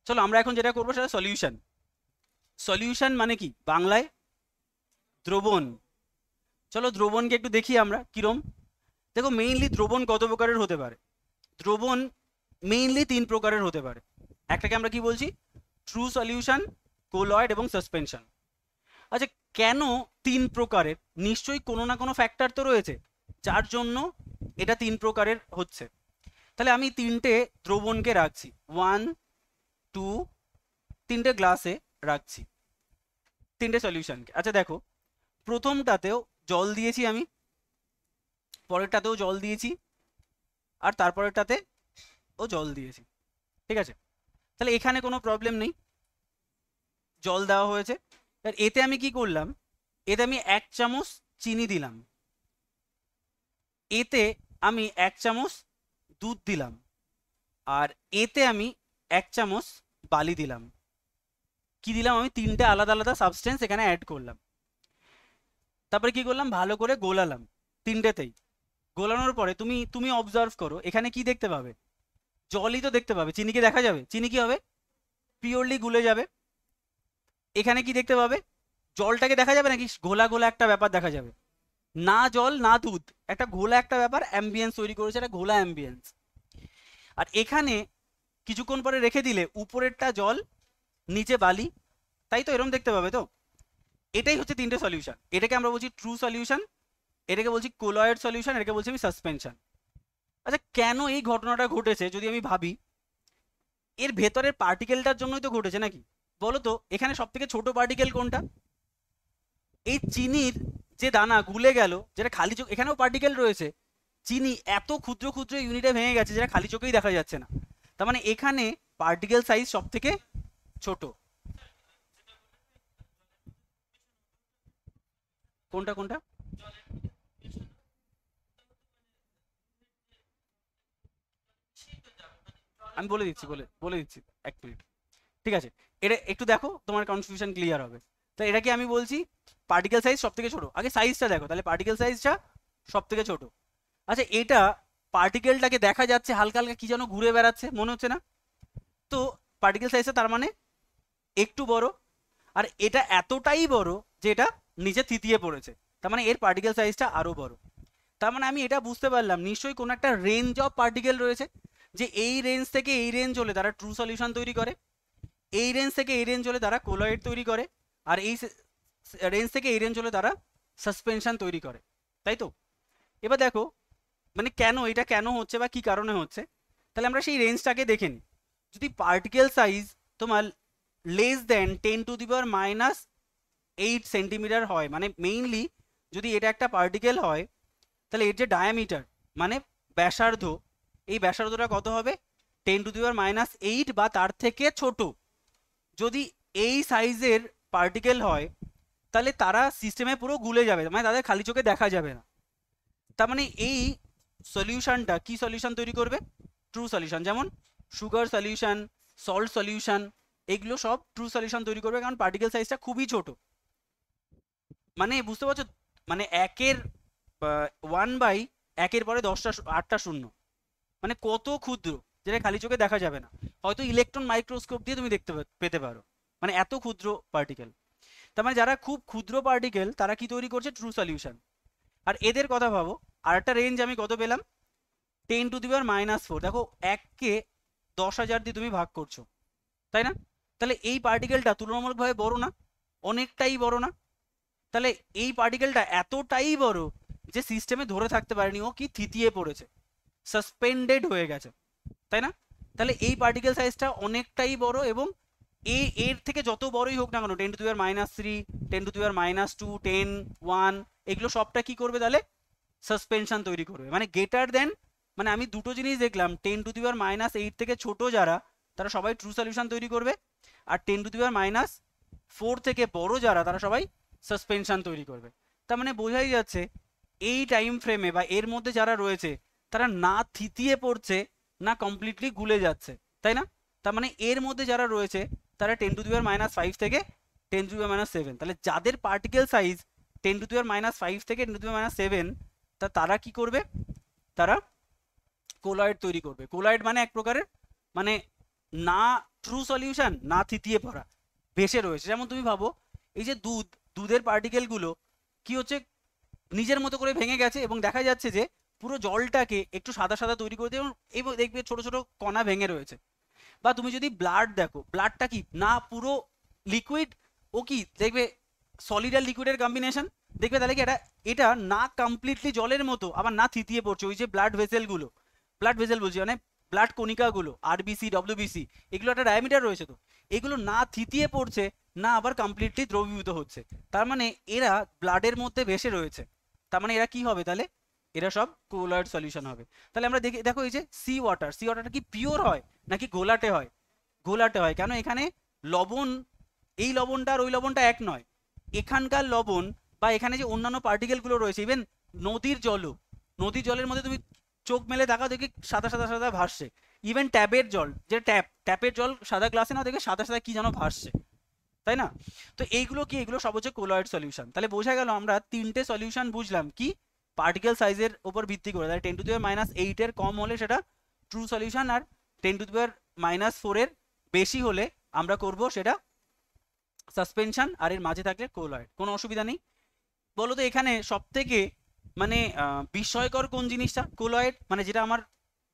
চলো আমরা এখন যেটা করবো সেটা সলিউশন। সলিউশন মানে কি বাংলায়? দ্রবণ। চলো দ্রবণকে একটু দেখি আমরা কিরম। দেখো মেইনলি দ্রবণ কত প্রকারের হতে পারে? দ্রবণ মেইনলি 3 প্রকারের হতে পারে। একটাকে আমরা কি বলছি? ট্রু সলিউশন, কোলয়েড এবং সাসপেনশন। আচ্ছা, কেন 3 প্রকারের? নিশ্চয়ই কোনো না কোনো ফ্যাক্টর তো রয়েছে যার জন্য এটা 3 প্রকারের হচ্ছে। তাহলে আমি 3টে দ্রবণকে রাখছি, 1 2, 3টে গ্লাসে রাখছি 3টে সলিউশনকে। আচ্ছা দেখো, প্রথমটাতেও জল দিয়েছি আমি, পরেরটাতেও জল দিয়েছি, আর তারপরেরটাতে ও জল দিয়েছি। ঠিক আছে, তাহলে এখানে কোনো প্রবলেম নেই, জল দেওয়া হয়েছে। আর এতে আমি কি করলাম? এতে আমি 1 চামচ চিনি দিলাম, এতে আমি 1 চামচ দুধ দিলাম, আর এতে আমি 1 চামচ বালি দিলাম। কি দিলাম? আমি 3টে আলাদা আলাদা সাবস্টেন্স এখানে অ্যাড করলাম। তারপরে কি করলাম? ভালো করে গোলালাম 3টেতেই। গোলানোর পরে তুমি তুমি অবজার্ভ করো, এখানে কি দেখতে পাবে? জলই তো দেখতে পাবে, চিনি কি দেখা যাবে? চিনি কি হবে? পিওরলি গুলে যাবে। এখানে কি দেখতে পাবে? জলটাকে দেখা যাবে নাকি ঘোলা ঘোলা একটা ব্যাপার দেখা যাবে? না জল না দুধ, একটা ঘোলা একটা ব্যাপার অ্যাম্বিয়েন্স তৈরি করেছে, একটা ঘোলা অ্যাম্বিয়েন্স। আর এখানে কিছুক্ষণ পরে রেখে দিলে উপরেরটা জল, নিচে বালি, তাই তো এরকম দেখতে পাবে তো। এটাই হচ্ছে 3টে সলিউশন। এটাকে আমরা বলছি ট্রু সলিউশন, এটাকে বলছি কোলয়েড সলিউশন, এটাকে বলছি আমি সাসপেনশন। আচ্ছা, কেন এই ঘটনাটা ঘটেছে যদি আমি ভাবি, এর ভেতরের পার্টিকেলটার জন্যই তো ঘটেছে নাকি? বলো তো, এখানে সব থেকে ছোট পার্টিকেল কোনটা? এই চিনির যে দানা গুলে গেল, যেটা খালি চোখ, এখানেও পার্টিকেল রয়েছে, চিনি এত ক্ষুদ্র ক্ষুদ্র ইউনিটে ভেঙে গেছে যেটা খালি চোখেই দেখা যাচ্ছে না। তার মানে এখানে পার্টিকেল সাইজ সব থেকে ছোট। কোনটা কোনটা? আমি বলে দিচ্ছি, বলে বলে দিচ্ছি, 1 মিনিট। ঠিক আছে, এটা একটু দেখো, তোমার কনফিউশন ক্লিয়ার হবে। তো এটা কি আমি বলছি পার্টিকেল সাইজ সব থেকে ছোট? আগে সাইজটা দেখো, তাহলে পার্টিকেল সাইজটা সব থেকে ছোট। আচ্ছা, এটা পার্টিকেলটাকে দেখা যাচ্ছে হালকা হালকা কি যেন ঘুরে বেড়াচ্ছে মনে হচ্ছে না? তো পার্টিকেল সাইজটা তার মানে একটু বড়। আর এটা এতটাই বড় যে এটা নিচে থিতিয়ে পড়েছে, তার মানে এর পার্টিকেল সাইজটা আরো বড়। তার মানে আমি এটা বুঝতে পারলাম নিশ্চয়ই কোনো একটা রেঞ্জ অফ পার্টিকেল রয়েছে, যে এই রেঞ্জ থেকে এই রেঞ্জ হলে তারা ট্রু সলিউশন তৈরি করে, এই রেঞ্জ থেকে এই রেঞ্জ হলে তারা কোলয়েড তৈরি করে, আর এই রেঞ্জ থেকে এই রেঞ্জ হলে তারা সাসপেনশন তৈরি করে, তাই তো? এবার দেখো, মানে কেন এটা কেন হচ্ছে বা কি কারণে হচ্ছে, তাহলে আমরা সেই রেঞ্জটাকে দেখে নিই। যদি পার্টিকেল সাইজ তোমার লেস দেন 10⁻⁸ হয়, মানে মেইনলি যদি এটা একটা পার্টিকেল হয়, তাহলে এর যে ডায়ামিটার মানে ব্যাসার্ধ, এই ব্যাসার্ধটা কত হবে? 10⁻⁸ বা তার থেকে ছোট। যদি এই সাইজের পার্টিকেল হয়, তাহলে তারা সিস্টেমে পুরো গুলে যাবে, মানে তাদের খালি চোখে দেখা যাবে না। তার মানে এই সলিউশনটা কি সলিউশন তৈরি করবে? True solution. যেমন সুগার সলিউশন, সল্ট সলিউশন, এগুলো সব ট্রু সলিউশন তৈরি করবে, কারণ পার্টিকেল সাইজটা খুবই ছোট। মানে বুঝতে পারছো, মানে 1/1 পরে 10টা 8টা শূন্য, মানে কত ক্ষুদ্র, যেটা খালি চোখে দেখা যাবে না। হয়তো ইলেকট্রন মাইক্রোস্কোপ দিয়ে তুমি দেখতে পেতে পারো, মানে এত ক্ষুদ্র পার্টিকেল। তার মানে যারা খুব ক্ষুদ্র পার্টিকেল তারা কি তৈরি করছে? True solution. আর এদের কথা ভাবো, আর একটা রেঞ্জ আমি কত পেলাম? 10⁻⁻⁴। দেখো 1কে 10,000 দিয়ে তুমি ভাগ করছো, তাই না? তাহলে এই পার্টিকেলটা তুলনামূলকভাবে বড় না? অনেকটাই বড় না? তাহলে এই পার্টিকেলটা এতটাই বড় যে সিস্টেমে ধরে থাকতে পারেনি, ও কি থিতিয়ে পড়েছে, সাসপেন্ডেড হয়ে গেছে, তাই না? তাহলে এই পার্টিকেল সাইজটা অনেকটাই বড়, এবং এর থেকে যত বড়ই হোক না কেন, 10⁻³ 10⁻², 10 1, এগুলো সবটা কি করবে তাহলে? সাসপেনশন তৈরি করবে, মানে গ্রেটার দেন। মানে আমি দুটো জিনিস দেখলাম, 10⁻⁸ থেকে ছোট যারা, তারা সবাই ট্রু সলিউশন তৈরি করবে, আর 10⁻⁴ থেকে বড় যারা, তারা সবাই সাসপেনশন তৈরি করবে। তার মানে বোঝাই যাচ্ছে এই টাইম ফ্রেমে বা এর মধ্যে যারা রয়েছে, তারা না থিতিয়ে পড়ছে না কমপ্লিটলি গুলে যাচ্ছে, তাই না? তার মানে এর মধ্যে যারা রয়েছে তারা 10⁻⁵ থেকে 10⁻⁷। তাহলে যাদের পার্টিকেল সাইজ 10⁻⁵ থেকে 10⁻⁷, তারা কি করবে? তারা কোলয়েড তৈরি করবে। কোলয়েড মানে এক প্রকারের, মানে না ট্রু সলিউশন না থিতিয়ে পড়া, ভেসে রয়েছে। যেমন তুমি ভাবো এই যে দুধের পার্টিকেলগুলো কি হচ্ছে, নিজের মতো করে ভেঙে গেছে এবং দেখা যাচ্ছে যে পুরো জলটাকে একটু সাদা সাদা তৈরি করে দিয়ে এবং দেখবে ছোট ছোট কণা ভেঙে রয়েছে। বা তুমি যদি ব্লাড দেখো, ব্লাডটা কি না পুরো লিকুইড, ও কি দেখবে সলিড আর লিকুইডের কম্বিনেশন, দেখবে তাহলে কি এটা এটা না কমপ্লিটলি জলের মতো আবার না থিতিয়ে পড়ছে। ওই যে ব্লাড ভেসেলগুলো, ব্লাড ভেসেল বলছি মানে ব্লাড কণিকাগুলো, আরবিসি ডব্লিউবিসি, এগুলো একটা ডায়ামিটার রয়েছে, তো এগুলো না থিতিয়ে পড়ছে না আবার কমপ্লিটলি দ্রবীভূত হচ্ছে, তার মানে এরা ব্লাডের মধ্যে ভেসে রয়েছে। তার মানে এরা কি হবে তাহলে, এরা সব কোলয়েড সলিউশন হবে। তাহলে আমরা দেখি, দেখো এই যে সি ওয়াটারটা কি পিওর হয় নাকি ঘোলাটে হয়? ঘোলাটে হয়। কেন? এখানে লবণ, এই লবণটা আর ওই লবণটা এক নয়। এখানকার লবণ বা এখানে যে অন্যান্য পার্টিকেলগুলো রয়েছে, ইভেন নদীর জলও, নদীর জলের মধ্যে তুমি চোখ মেলে তাকাও দেখি সাদা সাদা সাদা ভাসছে। ইভেন ট্যাপের জল, যে ট্যাপের জল সাদা গ্লাসে না দেখে সাদা সাদা কি যেন ভাসছে, তাই না? তো এইগুলো কি, এগুলো সব হচ্ছে কোলয়েড সলিউশন। তাহলে বোঝা গেল আমরা তিনটে সলিউশন বুঝলাম, কি পার্টিকেল সাইজের উপর ভিত্তি করে। তাহলে 10⁻⁸ এর কম হলে সেটা ট্রু সলিউশন, আর 10⁻⁴ এর বেশি হলে আমরা করব সেটা সাসপেনশন, আর এর মাঝে থাকলে কোলয়েড। কোনো অসুবিধা নেই। বলো তো এখানে সব থেকে মানে বিস্ময়কর কোন জিনিসটা? কোলয়েড, মানে যেটা আমার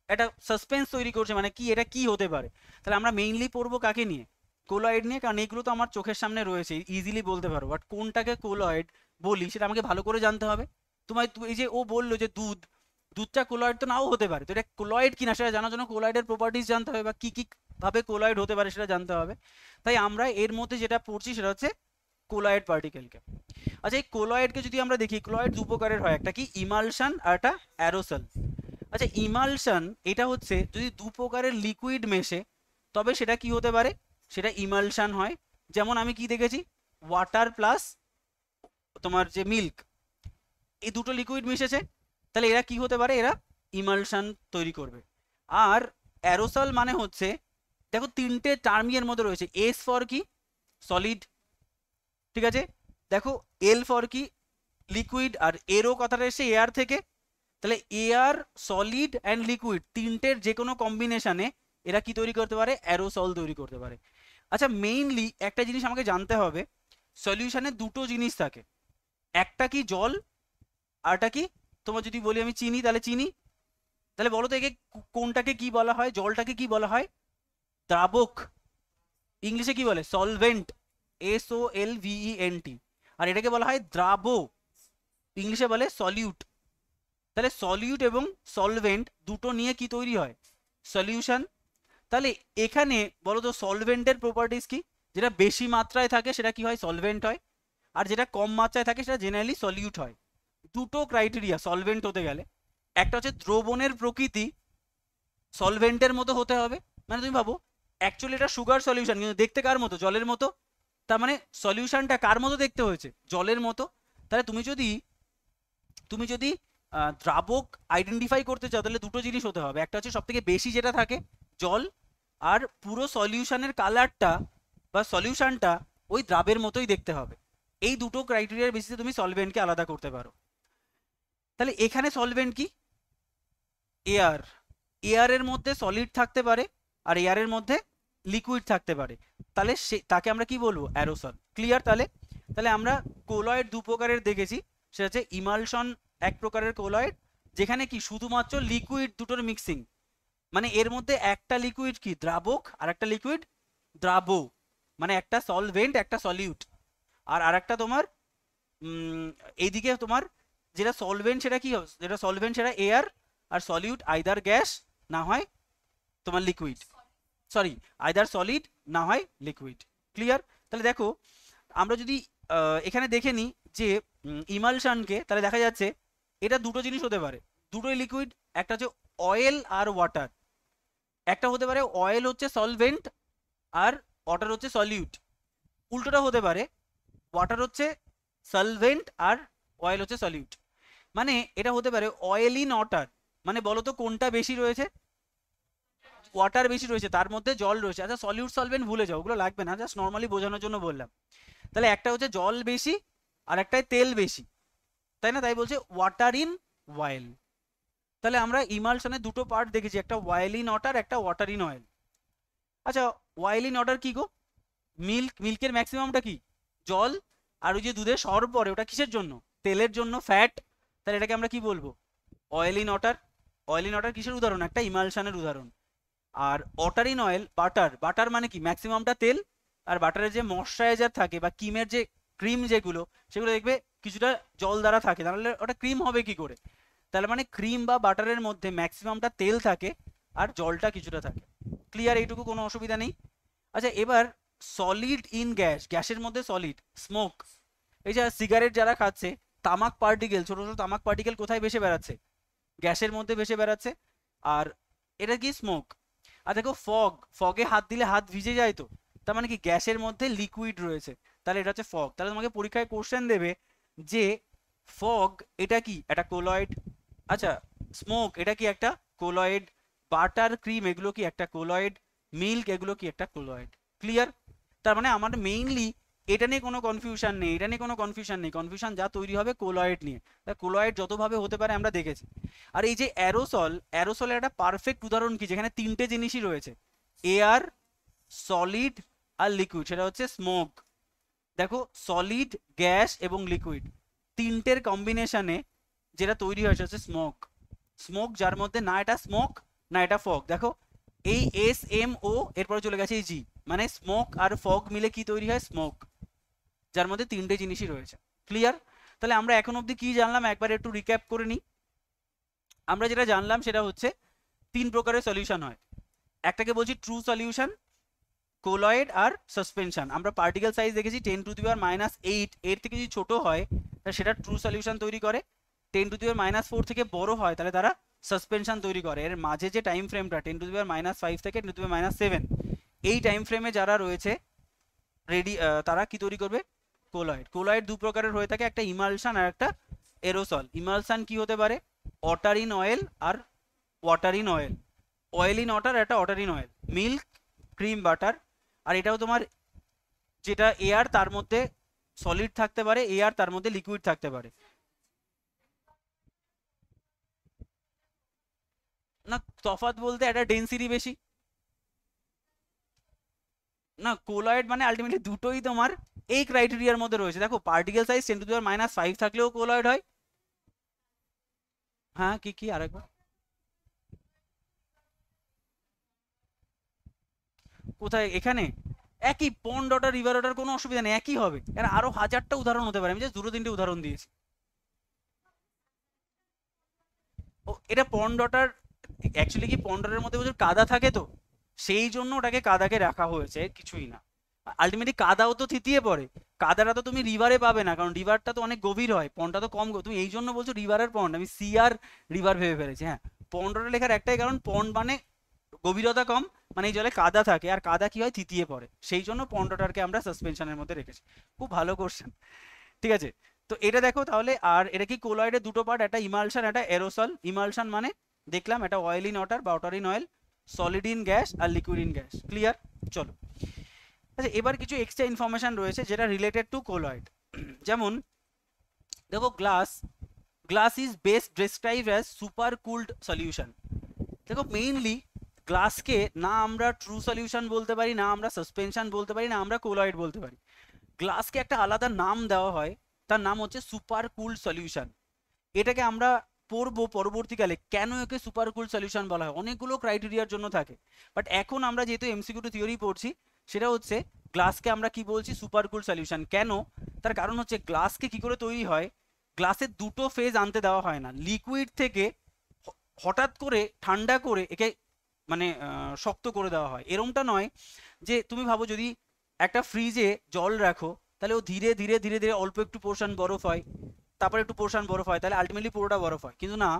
একটা সাসপেন্স তৈরি করছে, মানে কি এটা কি হতে পারে। তাহলে আমরা মেইনলি পড়বো কাকে নিয়ে? কোলয়েড নিয়ে, কারণ এগুলো তো আমার চোখের সামনে রয়েছে, ইজিলি বলতে পারো। বাট কোনটাকে কোলয়েড বলি সেটা আমাকে ভালো করে জানতে হবে। তোমায় এই যে ও বললো যে দুধটা কোলয়েড তো নাও হতে পারে, তো এটা কোলয়েড কিনা সেটা জানার জন্য কোলয়েডের প্রপার্টিজ জানতে হবে, বা কি কি ভাবে কোলয়েড হতে পারে সেটা জানতে হবে। তাই আমরা এর মধ্যে যেটা পড়ছি সেটা হচ্ছে কোলয়েড পার্টিকেলকে। আচ্ছা, এই কোলয়েডকে যদি আমরা দেখি, কোলয়েড দু প্রকারের হয়, একটা কি ইমালশন আর একটা অ্যারোসল। আচ্ছা, ইমালশন এটা হচ্ছে যদি দু প্রকারের লিকুইড মেশে তবে সেটা কি হতে পারে, সেটা ইমালশন হয়। যেমন আমি কি দেখেছি, ওয়াটার প্লাস তোমার যে মিল্ক, এই দুটো লিকুইড মিশেছে, তাহলে এরা কি হতে পারে, এরা ইমালশন তৈরি করবে। আর অ্যারোসল মানে হচ্ছে, দেখো তিনটে টার্মই এর মধ্যে রয়েছে। এস ফর কি, সলিড, ঠিক আছে। দেখো এল ফর কি, লিকুইড, আর এরও কথাটা এসে এয়ার থেকে। তাহলে এয়ার, সলিড অ্যান্ড লিকুইড তিনটের যে কোনো কম্বিনেশনে এরা কি তৈরি করতে পারে, অ্যারোসল তৈরি করতে পারে। আচ্ছা, মেইনলি একটা জিনিস আমাকে জানতে হবে, সলিউশনে দুটো জিনিস থাকে, একটা কি জল, আরটা কি তোমার যদি বলি আমি চিনি, তাহলে চিনি। তাহলে বলো তো একে কোনটাকে কি বলা হয়, জলটাকে কি বলা হয়? দ্রাবক। ইংলিশে কি বলে? Solvent, SOLVENT। আর এটাকে বলা হয় দ্রাব, ইংলিশে বলে সলিউট। তাহলে সলিউট এবং সলভেন্ট দুটো নিয়ে কি তৈরি হয়, সলিউশন। তাহলে এখানে বলো তো সলভেন্টের প্রপার্টিস কি? যেটা বেশি মাত্রায় থাকে সেটা কি হয়, সলভেন্ট হয়, আর যেটা কম মাত্রায় থাকে সেটা জেনারেলি সলিউট হয়। দুটো ক্রাইটেরিয়া সলভেন্ট হতে গেলে, একটা হচ্ছে দ্রবণের প্রকৃতি সলভেন্টের মতো হতে হবে। মানে তুমি ভাবো অ্যাকচুয়ালি এটা সুগার সলিউশন, কিন্তু দেখতে কার মতো, জলের মতো। তার মানে সলিউশনটা কার মতো দেখতে হয়েছে, জলের মতো। তাহলে তুমি যদি দ্রাবক আইডেন্টিফাই করতে চাও তাহলে দুটো জিনিস হতে হবে, একটা হচ্ছে সব থেকে বেশি যেটা থাকে জল, আর পুরো সলিউশনের কালারটা বা সলিউশনটা ওই দ্রাবের মতোই দেখতে হবে। এই দুটো ক্রাইটেরিয়ার বেসিসে তুমি সলভেন্টকে আলাদা করতে পারো। তাহলে এখানে সলভেন্ট কি, এয়ার, এয়ারের মধ্যে সলিড থাকতে পারে আর এয়ারের মধ্যে লিকুইড থাকতে পারে, তাহলে তাকে আমরা কি বলবো, অ্যারোসল। ক্লিয়ার? তাহলে তাহলে আমরা কোলয়েড দু প্রকারের দেখেছি, সেটা হচ্ছে ইমালশন এক প্রকারের কোলয়েড, যেখানে কি শুধুমাত্র লিকুইড দুটোর মিক্সিং, মানে এর মধ্যে একটা লিকুইড কি দ্রাবক আর একটা লিকুইড দ্রাব, মানে একটা সলভেন্ট একটা সলিউট। আর আরেকটা তোমার এইদিকে তোমার যেটা সলভেন্ট সেটা কি, যেটা সলভেন্ট সেটা এয়ার, আর সলিউট আইদার গ্যাস না হয় তোমার লিকুইড, সরি আইদার সলিড না হয় লিকুইড। ক্লিয়ার? তাহলে দেখো আমরা যদি এখানে দেখে নিই যে ইমালশনকে, তাহলে দেখা যাচ্ছে এটা দুটো জিনিস হতে পারে, দুটোই লিকুইড, একটা হচ্ছে অয়েল আর ওয়াটার। একটা হতে পারে অয়েল হচ্ছে সলভেন্ট আর ওয়াটার হচ্ছে সলিউট, উল্টোটা হতে পারে ওয়াটার হচ্ছে সলভেন্ট আর অয়েল হচ্ছে সলিউট। মানে এটা হতে পারে অয়েল ইন ওয়াটার, মানে বলো তো কোনটা বেশি রয়েছে, ওয়াটার বেশি রয়েছে, তার মধ্যে জল রয়েছে। আচ্ছা, সলিউট সলভেন্ট ভুলে যাও, ওগুলো লাগবে না, জাস্ট নর্মালি বোঝানোর জন্য বললাম। তাহলে একটা হচ্ছে জল বেশি আর একটাই তেল বেশি, তাই না? তাই বলছে ওয়াটার ইন ওয়েল। তাহলে আমরা ইমালশনের দুটো পার্ট দেখেছি, একটা ওয়েল ইন ওয়াটার, একটা ওয়াটার ইন অয়েল। আচ্ছা, অয়েল ইন ওয়াটার কি গো? মিল্কের ম্যাক্সিমামটা কি? জল। আর ওই যে দুধের সর পরে ওটা কিসের জন্য? তেলের জন্য, ফ্যাট। তাহলে এটাকে আমরা কি বলবো? Oil in water. Oil in water কিসের উদাহরণ? একটা ইমালশনের উদাহরণ। আর water in oil, butter. Butter মানে কি? ম্যাক্সিমামটা তেল। আর বাটারের যে ময়শ্চারাইজার থাকে বা ক্রিমের যে ক্রিম যেগুলো, সেগুলো দেখবে কিছুটা জল দ্বারা থাকে, তাহলে ওটা ক্রিম হবে কি করে? তাহলে মানে ক্রিম বা বাটারের মধ্যে ম্যাক্সিমামটা তেল থাকে আর জলটা কিছুটা থাকে। ক্লিয়ার? এইটুকু কোনো অসুবিধা নেই। আচ্ছা, এবার সলিড ইন গ্যাস, গ্যাসের মধ্যে সলিড, স্মোক। এই যে সিগারেট যারা খাচ্ছে, তামাক পার্টিকেল, ছোট ছোট তামাক পার্টিকেল কোথায় ভেসে বেড়াচ্ছে? গ্যাসের মধ্যে ভেসে বেড়াচ্ছে। আর এটা কি? স্মোক। আর দেখো ফগ, ফগে হাত দিলে হাত ভিজে যায় তো, তার মানে কি? গ্যাসের মধ্যে লিকুইড রয়েছে, তাহলে এটা হচ্ছে ফগ। তাহলে তোমাকে পরীক্ষায় কোশ্চেন দেবে যে ফগ এটা কি? একটা কোলয়েড। আচ্ছা, স্মোক এটা কি? একটা কোলয়েড। বাটার, ক্রিম এগুলো কি? একটা কোলয়েড। মিল্ক এগুলো কি? একটা কোলয়েড। ক্লিয়ার? তার মানে আমার মেইনলি এটা নিয়ে কোনো কনফিউশন নেই, এটা নিয়ে কোনো কনফিউশন নেই। কনফিউশন যা তৈরি হবে কোলয়েড নিয়ে। কোলয়েড যতভাবে হতে পারে আমরা দেখেছি। আর এই যে অ্যারোসল, অ্যারোসলের একটা পারফেক্ট উদাহরণ কি? যেখানে তিনটে জিনিসই রয়েছে, এয়ার, সলিড আর লিকুইড, সেটা হচ্ছে স্মোক। দেখো, সলিড, গ্যাস এবং লিকুইড তিনটের কম্বিনেশনে যেটা তৈরি হয় সেটা হচ্ছে স্মোক। স্মোক যার মধ্যে না এটা স্মোক না এটা ফগ। দেখো, এই SMO এরপরে চলে গেছে এই জি, মানে স্মোক আর ফগ মিলে কি তৈরি হয়? স্মোক, যার মধ্যে তিনটে জিনিসই রয়েছে। ক্লিয়ার? তাহলে আমরা এখন অবধি কি জানলাম একবার একটু রিক্যাপ করে নিই। আমরা যেটা জানলাম সেটা হচ্ছে তিন প্রকারের সলিউশন হয়। একটাকে বলছি ট্রু সলিউশন, কোলয়েড আর সাসপেনশন। আমরা পার্টিকেল সাইজ দেখেছি 10⁻⁸, এর থেকে যদি ছোট হয় তাহলে সেটা ট্রু সলিউশন তৈরি করে। 10⁻⁴ থেকে বড় হয় তাহলে তারা সাসপেনশন তৈরি করে। এর মাঝে যে টাইম ফ্রেমটা 10⁻⁵ থেকে 10⁻⁷, এই টাইম ফ্রেমে যারা রয়েছে রেডি, তারা কি তৈরি করবে? কোলয়েড। কোলয়েড দু প্রকারের হয়ে থাকে, একটা ইমালশন আর একটা এরোসল। ইমালশন কি হতে পারে? ওয়াটার ইন অয়েল আর water in oil. Oil in water, একটা water in oil. Milk, cream, butter. আর এটাও তোমার যেটা এয়ার তার মধ্যে সলিড থাকতে পারে, এয়ার তার মধ্যে লিকুইড থাকতে পারে। না, তফাৎ বলতে একটা ডেন্সিটি বেশি। না, কোলয়েড মানে আলটিমেটলি দুটোই তোমার এই ক্রাইটেরিয়ার মধ্যে রয়েছে। দেখো, পার্টিকেল সাইজ 10⁻⁵ থাকলেও কোলয়েড হয়। হ্যাঁ, কি কি আরেকবার? কোথায়? এখানে একই পন্ড ওয়াটার, রিভার ওয়াটার, কোনো অসুবিধা নেই, একই হবে। এর আরো হাজারটা উদাহরণ হতে পারে, আমি জাস্ট দুটো তিনটে উদাহরণ দিয়েছি। ও, এটা পন্ড ওয়াটার। অ্যাকচুয়ালি কি, পন্ড ওয়াটারের মধ্যে প্রচুর কাদা থাকে তো, সেই জন্য ওটাকে কাদাকে রাখা হয়েছে, এর কিছুই না। আলটিমেটলি কাদাও তো থিতিয়ে পড়ে। কাদাটা তো তুমি রিভারে পাবে না, কারণ রিভারটা তো অনেক গভীর হয়, পন্ডটা তো কম তুমি এই জন্য বলছো রিভারের পন্ড, আমি সি আর রিভার ভেবে ফেলেছি। হ্যাঁ, পন্ড ওয়াটার লেখার একটাই কারণ, পন্ড মানে গভীরতা কম, মানে এই জলে কাদা থাকে, আর কাদা কি হয়? থিতিয়ে পড়ে, সেই জন্য পন্ড ওয়াটারকে আমরা সাসপেনশনের মধ্যে রেখেছি। খুব ভালো কোশ্চেন। ঠিক আছে, তো এটা দেখো তাহলে। আর এটা কি? কোলয়েডের দুটো পার্ট, একটা ইমালশন একটা এরোসল। ইমালশন মানে দেখলাম এটা অয়েল ইন ওয়াটার বা water in oil, solid in gas আর লিকুইড ইন গ্যাস। ক্লিয়ার? চলো, আচ্ছা এবার কিছু এক্সট্রা ইনফরমেশন রয়েছে যেটা রিলেটেড টু কোলয়েড। যেমন দেখো, glass, glass is best describe as super cooled solution. দেখো, মেইনলি গ্লাসকে না আমরা ট্রু সলিউশন বলতে পারি, না আমরা সাসপেনশন বলতে পারি, না আমরা কোলয়েড বলতে পারি। গ্লাসকে একটা আলাদা নাম দেওয়া হয়, তার নাম হচ্ছে সুপার কুলড সলিউশন। এটাকে আমরা পড়বো পরবর্তীকালে কেন একে সুপার কুল সলিউশন বলা হয়, অনেকগুলো ক্রাইটেরিয়ার জন্য থাকে। বাট এখন আমরা যেহেতু এমসিকিউ টু থিওরি পড়ছি, সেটা হচ্ছে গ্লাসকে আমরা কি বলছি? Super cool solution. কেন? তার কারণ হচ্ছে গ্লাসকে কি করে তৈরি হয়, গ্লাসের দুটো ফেজ আনতে দেওয়া হয় না। লিকুইড থেকে হঠাৎ করে ঠান্ডা করে একে মানে শক্ত করে দেওয়া হয়, এরমটা নয়। যে তুমি ভাবো যদি একটা ফ্রিজে জল রাখো, তাহলে ও ধীরে ধীরে ধীরে ধীরে অল্প একটু পোর্শন বরফ হয়, তারপর একটু পোর্শন বরফ হয়, তাহলে আলটিমেটলি পুরোটা বরফ হয়। কিন্তু না,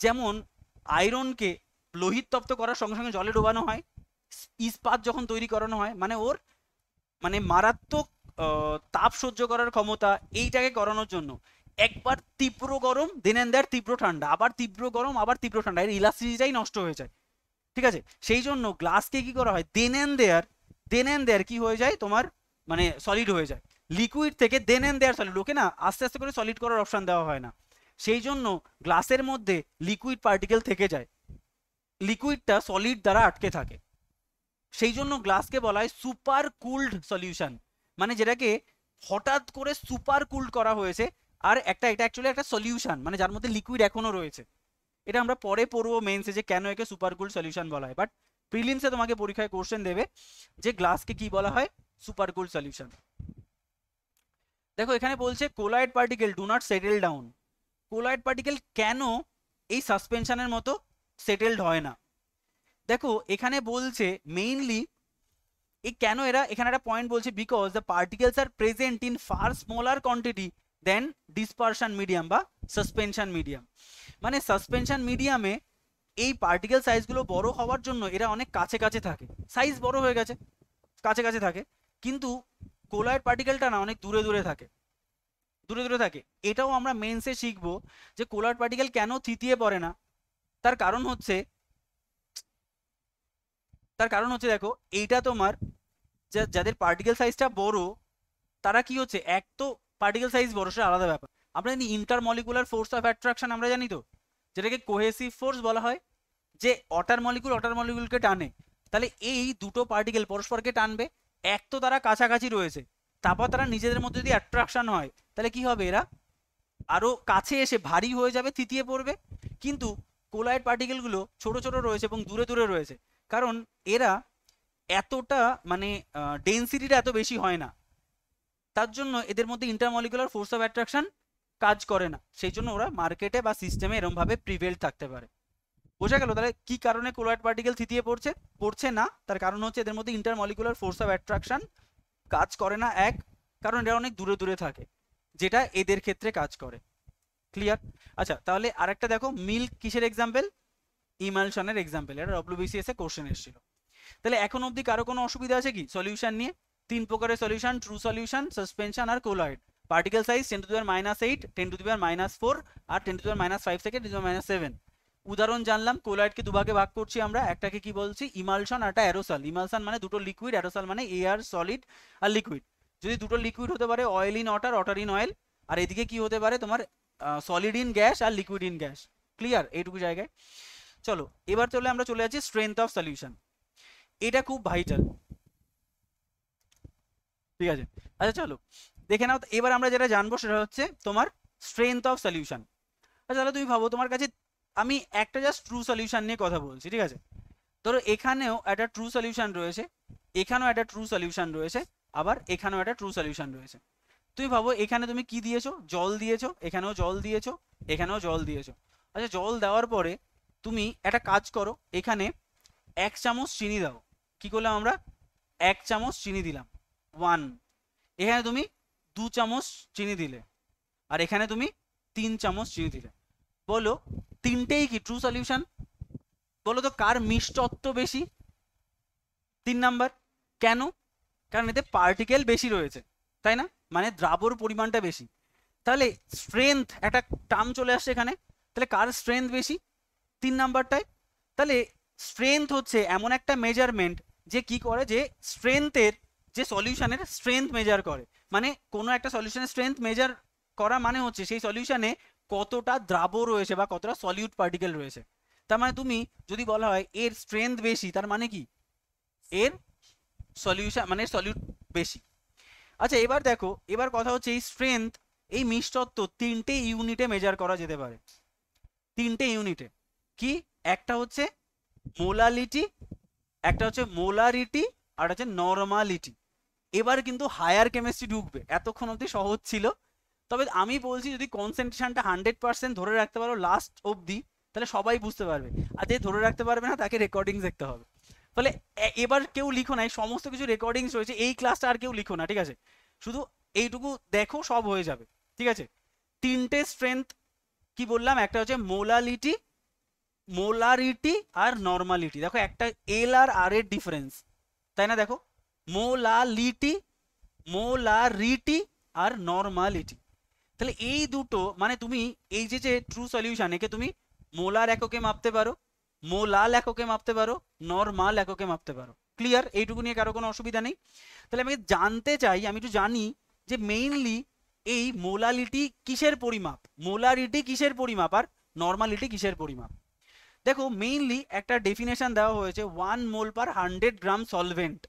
যেমন আয়রনকে লোহিত তপ্ত করার সঙ্গে সঙ্গে জলে ডোবানো হয়, ইস্পাত যখন তৈরি করানো হয়, মানে ওর মানে মারাত্মক তাপ সহ্য করার ক্ষমতা, এইটাকে করানোর জন্য একবার তীব্র গরম, দেন এন্ড দেয়ার তীব্র ঠান্ডা, আবার তীব্র গরম, আবার তীব্র ঠান্ডা, এর ইলাস্টিসিটিটাই নষ্ট হয়ে যায়। ঠিক আছে, সেই জন্য গ্লাসকে কি করা হয়? দেন এন্ড দেয়ার, দেন এন্ড দেয়ার কি হয়ে যায় তোমার? মানে সলিড হয়ে যায়। লিকুইড থেকে দেন এন্ড দেয়ার সলিড, ওকে না আস্তে আস্তে করে সলিড করার অপশন দেওয়া হয় না। সেই জন্য গ্লাসের মধ্যে লিকুইড পার্টিকেল থেকে যায়, লিকুইডটা সলিড দ্বারা আটকে থাকে। সেই জন্য গ্লাসকে বলা হয় সুপার কুলড সলিউশন, মানে যেটাকে হঠাৎ করে সুপার কুলড করা হয়েছে। আর এটা অ্যাকচুয়ালি একটা সলিউশন, মানে যার মধ্যে লিকুইড এখনো রয়েছে। এটা আমরা পরে পড়বো মেন্সে যে কেন একে সুপার কুলড সলিউশন বলা হয়, বাট প্রিলিমসে তোমাকে পরীক্ষায় কোশ্চেন দেবে যে গ্লাসকে কি বলা হয়, সুপার কুলড সলিউশন। দেখো এখানে বলছে colloid particle do not settle down. Colloid particle কেন এই সাসপেনশনের মতো সেটেলড হয় না? দেখো এখানে বলছে মেইনলি এই কেন এরা, এখানে একটা পয়েন্ট বলছে because the particles are present in far smaller quantity than dispersion medium বা সাসপেনশন মিডিয়াম। মানে সাসপেনশন মিডিয়ামে এই পার্টিকেল সাইজগুলো বড় হওয়ার জন্য এরা অনেক কাছে কাছে থাকে, সাইজ বড় হয়ে গেছে, কাছে কাছে থাকে। কিন্তু কোলয়েড পার্টিকেলটা না অনেক দূরে দূরে থাকে, দূরে দূরে থাকে। এটাও আমরা মেন্সে শিখবো যে কোলয়েড পার্টিকেল কেন থিতিয়ে পড়ে না। তার কারণ হচ্ছে দেখো এইটা তোমার যাদের পার্টিকেল সাইজটা বড় তারা কি হচ্ছে, এক তো পার্টিকেল সাইজ বড় সেটা আলাদা ব্যাপার, আমরা জানি ইন্টারমলিকুলার ফোর্স অফ অ্যাট্রাকশন আমরা জানি তো, যেটাকে কোহেসিভ ফোর্স বলা হয়, যে অটার মলিকুলকে টানে। তাহলে এই দুটো পার্টিকেল পরস্পরকে টানবে, এক তো তারা কাছাকাছি রয়েছে, তারপর তারা নিজেদের মধ্যে যদি অ্যাট্রাকশন হয় তাহলে কি হবে, এরা আরো কাছে এসে ভারী হয়ে যাবে, থিতিয়ে পড়বে। কিন্তু কোলয়েড পার্টিকেলগুলো ছোট ছোট রয়েছে এবং দূরে দূরে রয়েছে, কারণ এরা এতটা মানে ডেন্সিটিটা এত বেশি হয় না, তার জন্য এদের মধ্যে ইন্টারমলিকুলার ফোর্স অফ অ্যাট্রাকশন কাজ করে না, সেই জন্য ওরা মার্কেটে বা সিস্টেমে এরকম ভাবে প্রিভেল থাকতে পারে। বোঝা গেল তাহলে কি কারণে কোলয়েড পার্টিকেল থিতিয়ে পড়ছে না? তার কারণ হচ্ছে এদের মধ্যে ইন্টারমলিকুলার ফোর্স অফ অ্যাট্রাকশন কাজ করে না, এক কারণ এরা অনেক দূরে দূরে থাকে, যেটা এদের ক্ষেত্রে কাজ করে। ক্লিয়ার? আচ্ছা তাহলে আরেকটা দেখো, মিল্ক কিসের এক্সাম্পল? ইমালশনের এক্সাম্পল, এটা ডব্লিউবিসিএস এ কোশ্চেন এসেছিল। তাহলে এখন অবধি কারো কোনো অসুবিধা আছে কি সলিউশন নিয়ে? তিন প্রকারের সলিউশন, ট্রু সলিউশন, সাসপেনশন আর কোলয়েড। পার্টিকেল সাইজ 10⁻⁸, 10⁻⁴ আর 10⁻⁵ থেকে 10⁻7। উদাহরণ জানলাম, কোলয়েডকে দুভাগে ভাগ করছি আমরা, একটাকে কি বলছি ইমালশন আর একটা অ্যারোসল। ইমালশন মানে দুটো লিকুইড, অ্যারোসল মানে এয়ার, সলিড আর লিকুইড। যদি দুটো লিকুইড হতে পারে oil in water, water in oil, আর এদিকে কি হতে পারে তোমার সলিড ইন গ্যাস আর লিকুইড ইন গ্যাস। ক্লিয়ার এইটুকু জায়গায়? চলো এবার আমরা চলে যাচ্ছি স্ট্রেংথ অফ সলিউশন। এটা খুব ভাইটাল, ঠিক আছে? আচ্ছা চলো দেখে নাও, এবার আমরা যেটা জানবো সেটা হচ্ছে তোমার স্ট্রেংথ অফ সলিউশন। আচ্ছা তাহলে তুমি ভাবো তোমার কাছে আমি একটা জাস্ট ট্রু সলিউশন নিয়ে কথা বলছি, ঠিক আছে? ধরো এখানেও একটা ট্রু সলিউশন রয়েছে, এখানেও একটা ট্রু সলিউশন রয়েছে, আবার এখানেও একটা ট্রু সলিউশন রয়েছে। তুমি ভাবো এখানে তুমি কি দিয়েছো, জল দিয়েছো, এখানেও জল দিয়েছো, এখানেও জল দিয়েছো। আচ্ছা জল দেওয়ার পরে তুমি একটা কাজ করো, এখানে 1 চামচ চিনি দাও। কি করলাম আমরা? 1 চামচ চিনি দিলাম, 1। এখানে তুমি 2 চামচ চিনি দিলে, আর এখানে তুমি 3 চামচ চিনি দিলে। বলো তিনটেই কি ট্রু সলিউশন? বলো তো কার মিষ্টত্ব বেশি? 3 নাম্বার। কেন? কারণ এতে পার্টিকেল বেশি রয়েছে, তাই না? মানে দ্রাবর পরিমাণটা বেশি। তাহলে স্ট্রেংথ একটা টার্ম চলে আসছে এখানে, তাহলে কার স্ট্রেংথ বেশি? 3 নাম্বারটায়। তাহলে স্ট্রেংথ হচ্ছে এমন একটা মেজারমেন্ট যে কি করে, যে স্ট্রেংথের, যে সলিউশনের স্ট্রেংথ মেজার করে। মানে কোনো একটা সলিউশনের স্ট্রেংথ মেজার করা মানে হচ্ছে সেই সলিউশনে কতটা দ্রাবক রয়েছে বা কতটা সলিউট পার্টিকেল রয়েছে। তার মানে তুমি যদি বলা হয় এর স্ট্রেংথ বেশি, তার মানে কি এর সলিউশন মানে সলিউট বেশি। আচ্ছা এবার দেখো, এবার কথা হচ্ছে এই স্ট্রেংথ, এই মিষ্টত্ব 3টে ইউনিটে মেজার করা যেতে পারে। 3টে ইউনিটে কি? একটা হচ্ছে মোলালিটি, একটা হচ্ছে মোলারিটি, আর হচ্ছে নরমালিটি। এবার কিন্তু হায়ার কেমিস্ট্রি ঢুকবে, এতক্ষণ অবধি সহজ ছিল। তবে আমি বলছি যদি কনসেন্ট্রেশনটা 100% ধরে রাখতে পারো লাস্ট অবধি, তাহলে সবাই বুঝতে পারবে। আর যে ধরে রাখতে পারবে না তাকে রেকর্ডিং দেখতে হবে। তাহলে এবার কেউ লিখো না, এই সমস্ত কিছু রেকর্ডিংস রয়েছে, এই ক্লাসটা আর কেউ লিখো না, ঠিক আছে? শুধু এইটুকু দেখো, সব হয়ে যাবে, ঠিক আছে? 3টে স্ট্রেংথ কি বললাম? একটা হচ্ছে মোলালিটি, মোলারিটি আর নর্মালিটি। দেখো একটা এল আর আর এর ডিফারেন্স, তাই না? দেখো মোলালিটি, মোলারিটি আর নর্মালিটি। তাহলে এই দুটো মানে তুমি এই যে ট্রু সলিউশন, একে তুমি মোলার এককে মাপতে পারো, মোলাল এককে মাপতে পারো, নরমাল এককে মাপতে পারো। ক্লিয়ার? এইটুকু নিয়ে কারো কোনো অসুবিধা নেই? তাহলে আমি জানতে চাই, আমি একটু জানি যে মেইনলি এই মোলালিটি কিসের পরিমাপ, মোলারিটি কিসের পরিমাপ, আর নর্মালিটি কিসের পরিমাপ। দেখো মেইনলি একটা ডেফিনেশন দেওয়া হয়েছে 1 mole per 100 gram solvent,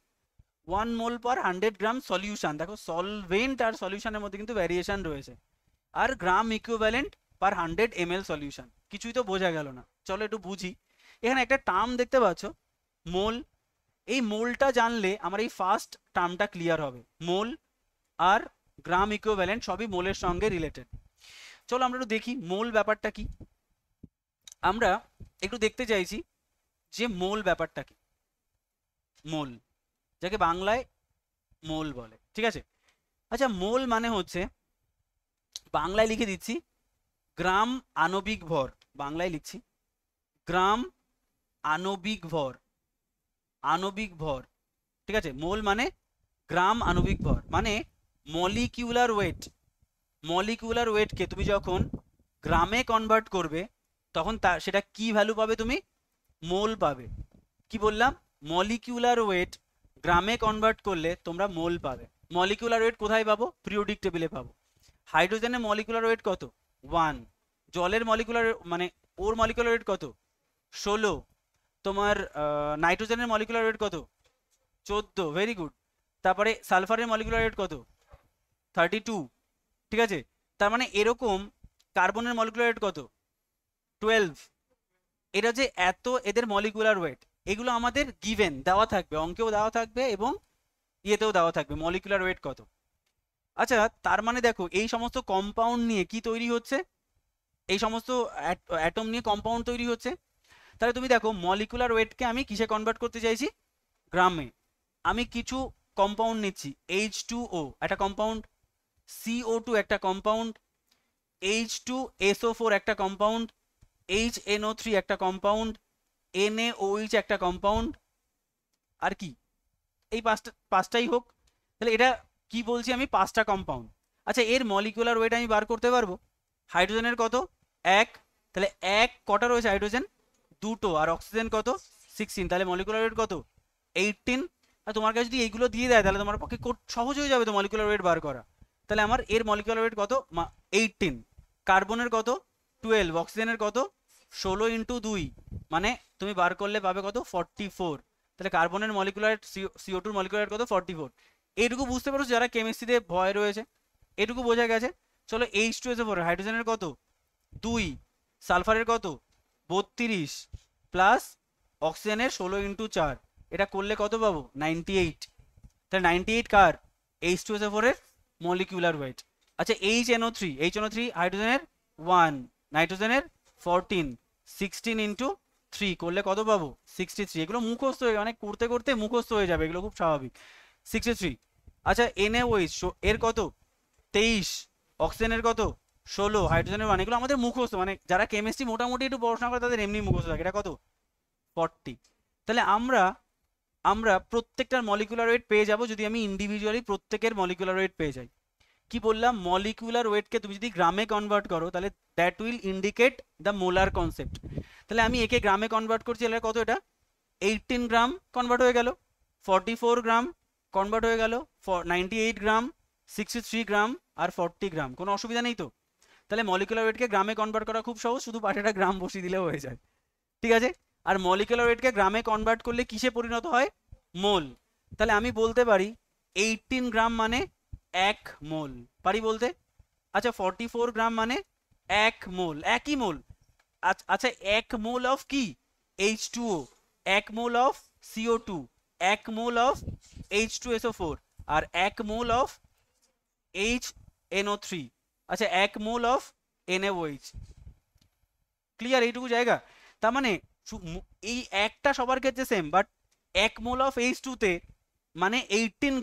1 mole per 100 gram solution. দেখো সলভেন্ট আর সলিউশনের মধ্যে কিন্তু ভ্যারিয়েশন রয়েছে। আর gram equivalent per 100 ml solution. কিছুই তো বোঝা গেল না, চলো একটু বুঝি। এখানে একটা টার্ম দেখতে পাচ্ছ মোল, এই মোলটা জানলে আমার এই ফার্স্ট টার্মটা ক্লিয়ার হবে। মোল আর গ্রাম ইকুইভ্যালেন্ট সবই মোলের সঙ্গে রিলেটেড। চলো আমরা একটু দেখি মোল ব্যাপারটা কি। আমরা একটু দেখতে চাইছি যে মোল ব্যাপারটা কি। মোল, যাকে বাংলায় মোল বলে, ঠিক আছে। আচ্ছা মোল মানে হচ্ছে, বাংলায় লিখে দিচ্ছি গ্রাম আণবিক ভর, বাংলায় লিখছি গ্রাম আণবিক ভর, আণবিক ভর, ঠিক আছে। মোল মানে গ্রাম আণবিক ভর, মানে মলিকিউলার ওয়েট। মলিকিউলার ওয়েটকে তুমি যখন গ্রামে কনভার্ট করবে তখন সেটা কি ভ্যালু পাবে, তুমি মোল পাবে। কি বললাম, মলিকিউলার ওয়েট গ্রামে কনভার্ট করলে তোমরা মোল পাবে। মলিকিউলার ওয়েট কোথায় পাবো, পিরিয়ডিক টেবিলে পাবো। হাইড্রোজেনের মলিকুলার ওয়েট কত, 1। জলের মলিকুলার মানে ওর মলিকুলার ওয়েট কত, 16। তোমার নাইট্রোজেনের মলিকুলার ওয়েট কত, 14, ভেরি গুড। তারপরে সালফারের মলিকুলার ওয়েট কত, 32, ঠিক আছে। তার মানে এরকম কার্বনের মলিকুলার ওয়েট কত, 12। এটা যে এত এদের মলিকুলার ওয়েট, এগুলো আমাদের গিভেন দেওয়া থাকবে, অঙ্কেও দেওয়া থাকবে এবং ইয়েতেও দেওয়া থাকবে মলিকুলার ওয়েট কত। আচ্ছা তার মানে দেখো এই সমস্ত কম্পাউন্ড নিয়ে কি তৈরি হচ্ছে, এই সমস্ত অ্যাটম নিয়ে কম্পাউন্ড তৈরি হচ্ছে। তাহলে তুমি দেখো মলিকুলার ওয়েটকে আমি কিসে কনভার্ট করতে চাইছি, গ্রামে। আমি কিছু কম্পাউন্ড নিচ্ছি, H2O একটা কম্পাউন্ড, CO2 একটা কম্পাউন্ড, H2SO4 একটা কম্পাউন্ড, HNO3 একটা কম্পাউন্ড, NaOH একটা কম্পাউন্ড, আর কি এই পাঁচটাই হোক। তাহলে এটা কি বলছি আমি, 5টা কম্পাউন্ড। আচ্ছা এর মলিকুলার ওয়েট আমি বার করতে পারবো। হাইড্রোজেনের কত, 1, তাহলে 1 কটা রয়েছে হাইড্রোজেন, 2টো, আর অক্সিজেন কত, 16, তাহলে মলিকুলার ওয়েট কত, 18। আর তোমার কাছে যদি এইগুলো দিয়ে দেয় তাহলে তোমার পক্ষে সহজ হয়ে যাবে তো মলিকুলার ওয়েট বার করা। তাহলে আমার এর মলিকুলার ওয়েট কত, 18। কার্বনের কত, 12। অক্সিজেনের কত, 16 × 2, মানে তুমি বার করলে পাবে কত, 44। তাহলে কার্বনের মলিকুলার CO2 মলিকুলার কত, 44। এইটুকু বুঝতে পারছো যারা কেমিস্ট্রিতে ভয় রয়েছে, এটুকু বোঝা গেছে। চলো H2SO4 হাইড্রোজেনের কত, 2, সালফারের কত, 32, প্লাস অক্সিজেনের 16 × 4, এটা করলে কত পাবো, 98। তাহলে 98 কার, H2SO4 এর মলিকুলার ওয়েট। আচ্ছা HNO3 হাইড্রোজেনের 1, নাইট্রোজেনের 14, 16 × 3 করলে কত পাবো, 63। এগুলো মুখস্থ হয়ে অনেক করতে করতে মুখস্থ হয়ে যাবে, এগুলো খুব স্বাভাবিক, 63। আচ্ছা NaOH এর কত, 23, অক্সিজেনের কত, 16, হাইড্রোজেনের 1, এগুলো আমাদের মুখস্থ, মানে যারা কেমিস্ট্রি মোটামুটি একটু পড়াশোনা করে তাদের এমনি মুখস্থ থাকে। এটা কত, 40। তাহলে আমরা প্রত্যেকটার মলিকুলার ওয়েট পেয়ে যাব যদি আমি ইন্ডিভিজুয়ালি প্রত্যেকের মলিকুলার ওয়েট পেয়ে যাই। কি বললাম, মলিকুলার ওয়েটকে তুমি যদি গ্রামে কনভার্ট করো তাহলে that will indicate the molar concept. তাহলে আমি একে গ্রামে কনভার্ট করছি, তাহলে কত, এটা 18 গ্রাম কনভার্ট হয়ে গেল, 44 গ্রাম কনভার্ট হয়ে গেল, 98 গ্রাম, 63 গ্রাম আর 40 গ্রাম। কোনো অসুবিধা নেই তো। তাহলে মলিকুলার ওয়েটকে গ্রামে কনভার্ট করা খুব সহজ, শুধু পাশেটা গ্রাম বসিয়ে দিলেও হয়ে যায়, ঠিক আছে। আর মলিকুলার ওয়েটকে গ্রামে কনভার্ট করলে কিসে পরিণত হয়, মোল। তাহলে আমি বলতে পারি 18 গ্রাম মানে 1 মোল, পারি বলতে। আচ্ছা 44 গ্রাম মানে 1 মোল, একই মোল। আচ্ছা 1 মোল অফ কি, H2O, 1 mole of CO2, 1 mole of H2SO4, আর 1 মোল অফ HNO3, আচ্ছা 1 মোল অফ NaOH। ক্লিয়ার এইটুকু জায়গা। তার মানে এই একটা সবার ক্ষেত্রে same, but 1 mole of H2 তে মানে 18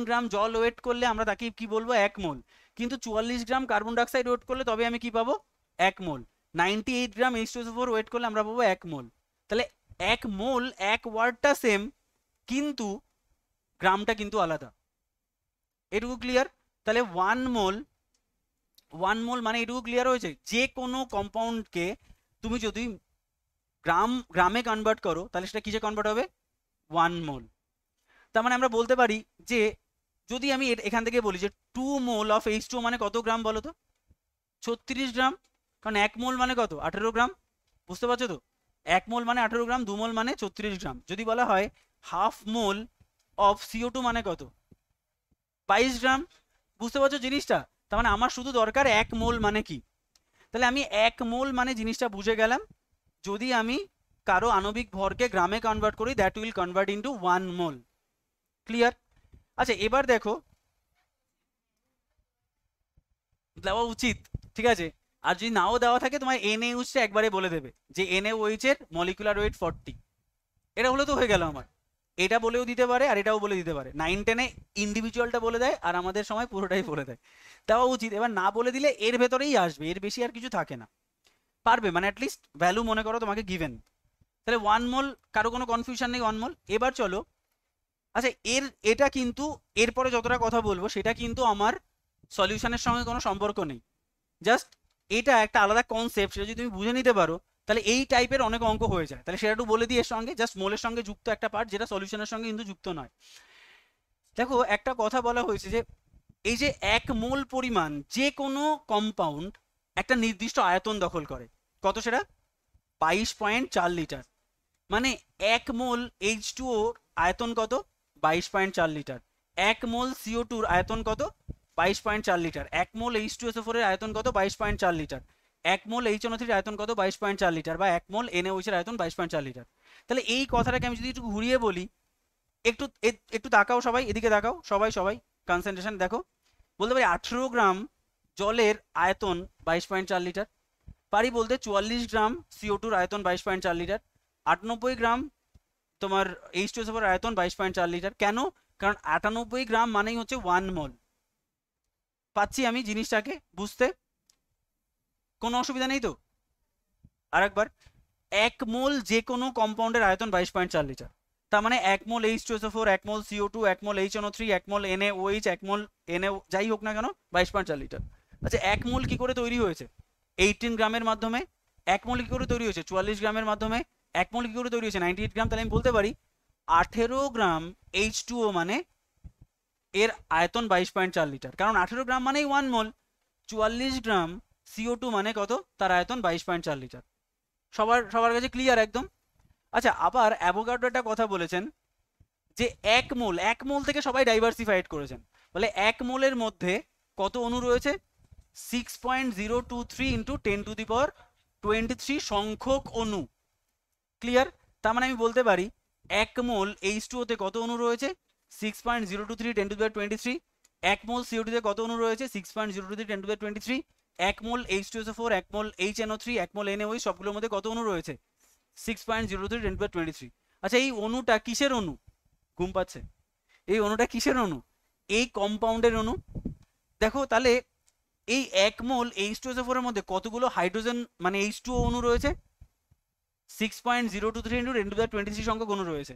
গ্রাম জল ওয়েট করলে আমরা তাকে কি বলবো, 1 মোল। কিন্তু 44 গ্রাম কার্বন ডাইঅক্সাইড ওয়েট করলে তবে আমি কি পাবো, 1 মোল। 98 গ্রাম H2SO4 ওয়েট করলে আমরা পাবো 1 মোল। তাহলে 1 মোল, 1 ওয়ার্ডটা সেম কিন্তু গ্রামটা কিন্তু আলাদা, এটুকু ক্লিয়ার। তাহলে 1 মোল মানে এটুকু ক্লিয়ার হয়েছে, যে কোনো কম্পাউন্ডকে তুমি যদি গ্রামে কনভার্ট করো তাহলে সেটা কিসে কনভার্ট হবে, 1 মোল। তার মানে আমরা বলতে পারি যে যদি আমি এখান থেকে বলি যে 2 মোল অফ H2O মানে কত গ্রাম বলো তো, 36 গ্রাম, কারণ 1 মোল মানে কত, 18 গ্রাম, বুঝতে পারছো তো। 1 মোল মানে 18 গ্রাম, 2 মোল মানে 34 গ্রাম। যদি বলা হয় হাফ মোল অফ CO2 মানে কত? 22 গ্রাম। বুঝতে পারছো জিনিসটা? তার মানে আমার শুধু দরকার 1 মোল মানে কি। তাহলে আমি 1 মোল মানে জিনিসটা বুঝে গেলাম। যদি আমি কারো আণবিক ভরকে গ্রামে কনভার্ট করি, that will convert into 1 mole. Clear? আচ্ছা এবার দেখো, দেওয়া উচিত, ঠিক আছে। আর যদি নাও দেওয়া থাকে, তোমার NaOH একবারে বলে দেবে যে NaOH এর মলিকুলার ওয়েট 40। এটা হলে তো হয়ে গেল আমার। এটা বলেও দিতে পারে আর এটাও বলে দিতে পারে। 9-10-এ ইন্ডিভিজুয়ালটা বলে দেয় আর আমাদের সময় পুরোটাই বলে দেয়। দেওয়া উচিত। এবার না বলে দিলে এর ভেতরেই আসবে, এর বেশি আর কিছু থাকে না। পারবে মানে অ্যাটলিস্ট ভ্যালু মনে করো তোমাকে গিভেন। তাহলে 1 মোল, কারো কোনো কনফিউশন নেই 1 মোল। এবার চলো, আচ্ছা এটা কিন্তু এরপরে যতটা কথা বলবো সেটা কিন্তু আমার সলিউশনের সঙ্গে কোনো সম্পর্ক নেই। জাস্ট এটা একটা আলাদা কনসেপ্ট, সেটা যদি তুমি বুঝে নিতে পারো তাহলে এই টাইপের অনেক অঙ্ক হয়ে যায়। তাহলে সেটা একটু বলে দিই এর সঙ্গে, জাস্ট মোলের সঙ্গে যুক্ত একটা পার্ট, যেটা সলিউশনের সঙ্গে কিন্তু যুক্ত নয়। দেখো একটা কথা বলা হয়েছে যে এই যে 1 মোল পরিমাণ যে কোনো কম্পাউন্ড একটা নির্দিষ্ট আয়তন দখল করে। কত সেটা? 22.4 লিটার। মানে 1 মোল H2O আয়তন কত? 22.4 লিটার। 1 মোল CO2 আয়তন কত? 22.4 লিটার। 1 মোল H2SO4 এর আয়তন কত? 22.4 লিটার। 1 মোল HNO3 এর আয়তন কত? 22.4 লিটার। বা 1 মোল NaOH এর আয়তন 22.4 লিটার। তাহলে এই কথাটাকে আমি যদি একটু ঘুরিয়ে বলি, একটু একটু তাকাও সবাই, এদিকে তাকাও সবাই, সবাই কনসেন্ট্রেশন দেখো। বলতে পারি 18 গ্রাম জলের আয়তন 22.4 লিটার। পারি বলতে 44 গ্রাম CO2 আয়তন 22.4 লিটার। 98 গ্রাম তোমার H2SO4 আয়তন 22.4 লিটার। কেন? কারণ 98 গ্রাম মানেই হচ্ছে 1 মোল। পাচ্ছি আমি জিনিসটাকে বুঝতে? কোনো অসুবিধা নেই তো? আরেকবার, 1 মোল যে কোনো কম্পাউন্ডের আয়তন 22.4 লিটার। তার মানে 1 মোল H2SO4, 1 মোল CO2, 1 মোল HNO3, 1 মোল NaOH, 1 মোল Na যাই হোক না কেন 22.4 লিটার। আচ্ছা 1 মোল কি করে তৈরি হয়েছে? 18 গ্রামের মাধ্যমে। 1 মোল কি করে তৈরি হয়েছে? 44 গ্রামের মাধ্যমে। 1 মোল কি করে তৈরি হয়েছে? 98 গ্রাম। তাহলে আমি বলতে পারি 18 গ্রাম H2O মানে এর আয়তন 22.4 লিটার, কারণ 18 গ্রাম মানেই 1 মোল। 44 গ্রাম CO2 মানে কত? তার আয়তন 22.4 লিটার। সবার সবার কাছে ক্লিয়ার একদম? আচ্ছা আবার অ্যাভোগাড্রো একটা কথা বলেছেন যে 1 মোল, 1 মোল থেকে সবাই ডাইভার্সিফাইড করেছেন। বলে 1 মোলের মধ্যে কত অণু রয়েছে? 6.023 ইন্টু 10⁻23 সংখ্যক অণু। ক্লিয়ার? তার মানে আমি বলতে পারি 1 মোল H2O তে কত অণু রয়েছে? 6.023 10⁻23। 1 মোল CO2 তে কত অণু রয়েছে? 6.023 10⁻23। 1 মোল H2SO4, 1 মোল HNO3, 1 মোল NaOH সবগুলোর মধ্যে কত অণু রয়েছে? 6.023 10⁻23। আচ্ছা এই অণুটা কিসের অণু? ঘুম পাচ্ছে? এই অণুটা কিসের অণু? এই কম্পাউন্ডের অণু। দেখো তাহলে এই 1 মোল H2SO4 এর মধ্যে কতগুলো হাইড্রোজেন মানে H2O অণু রয়েছে? 6.023 ইন্টু 10⁻23 সংখ্যক অণু রয়েছে।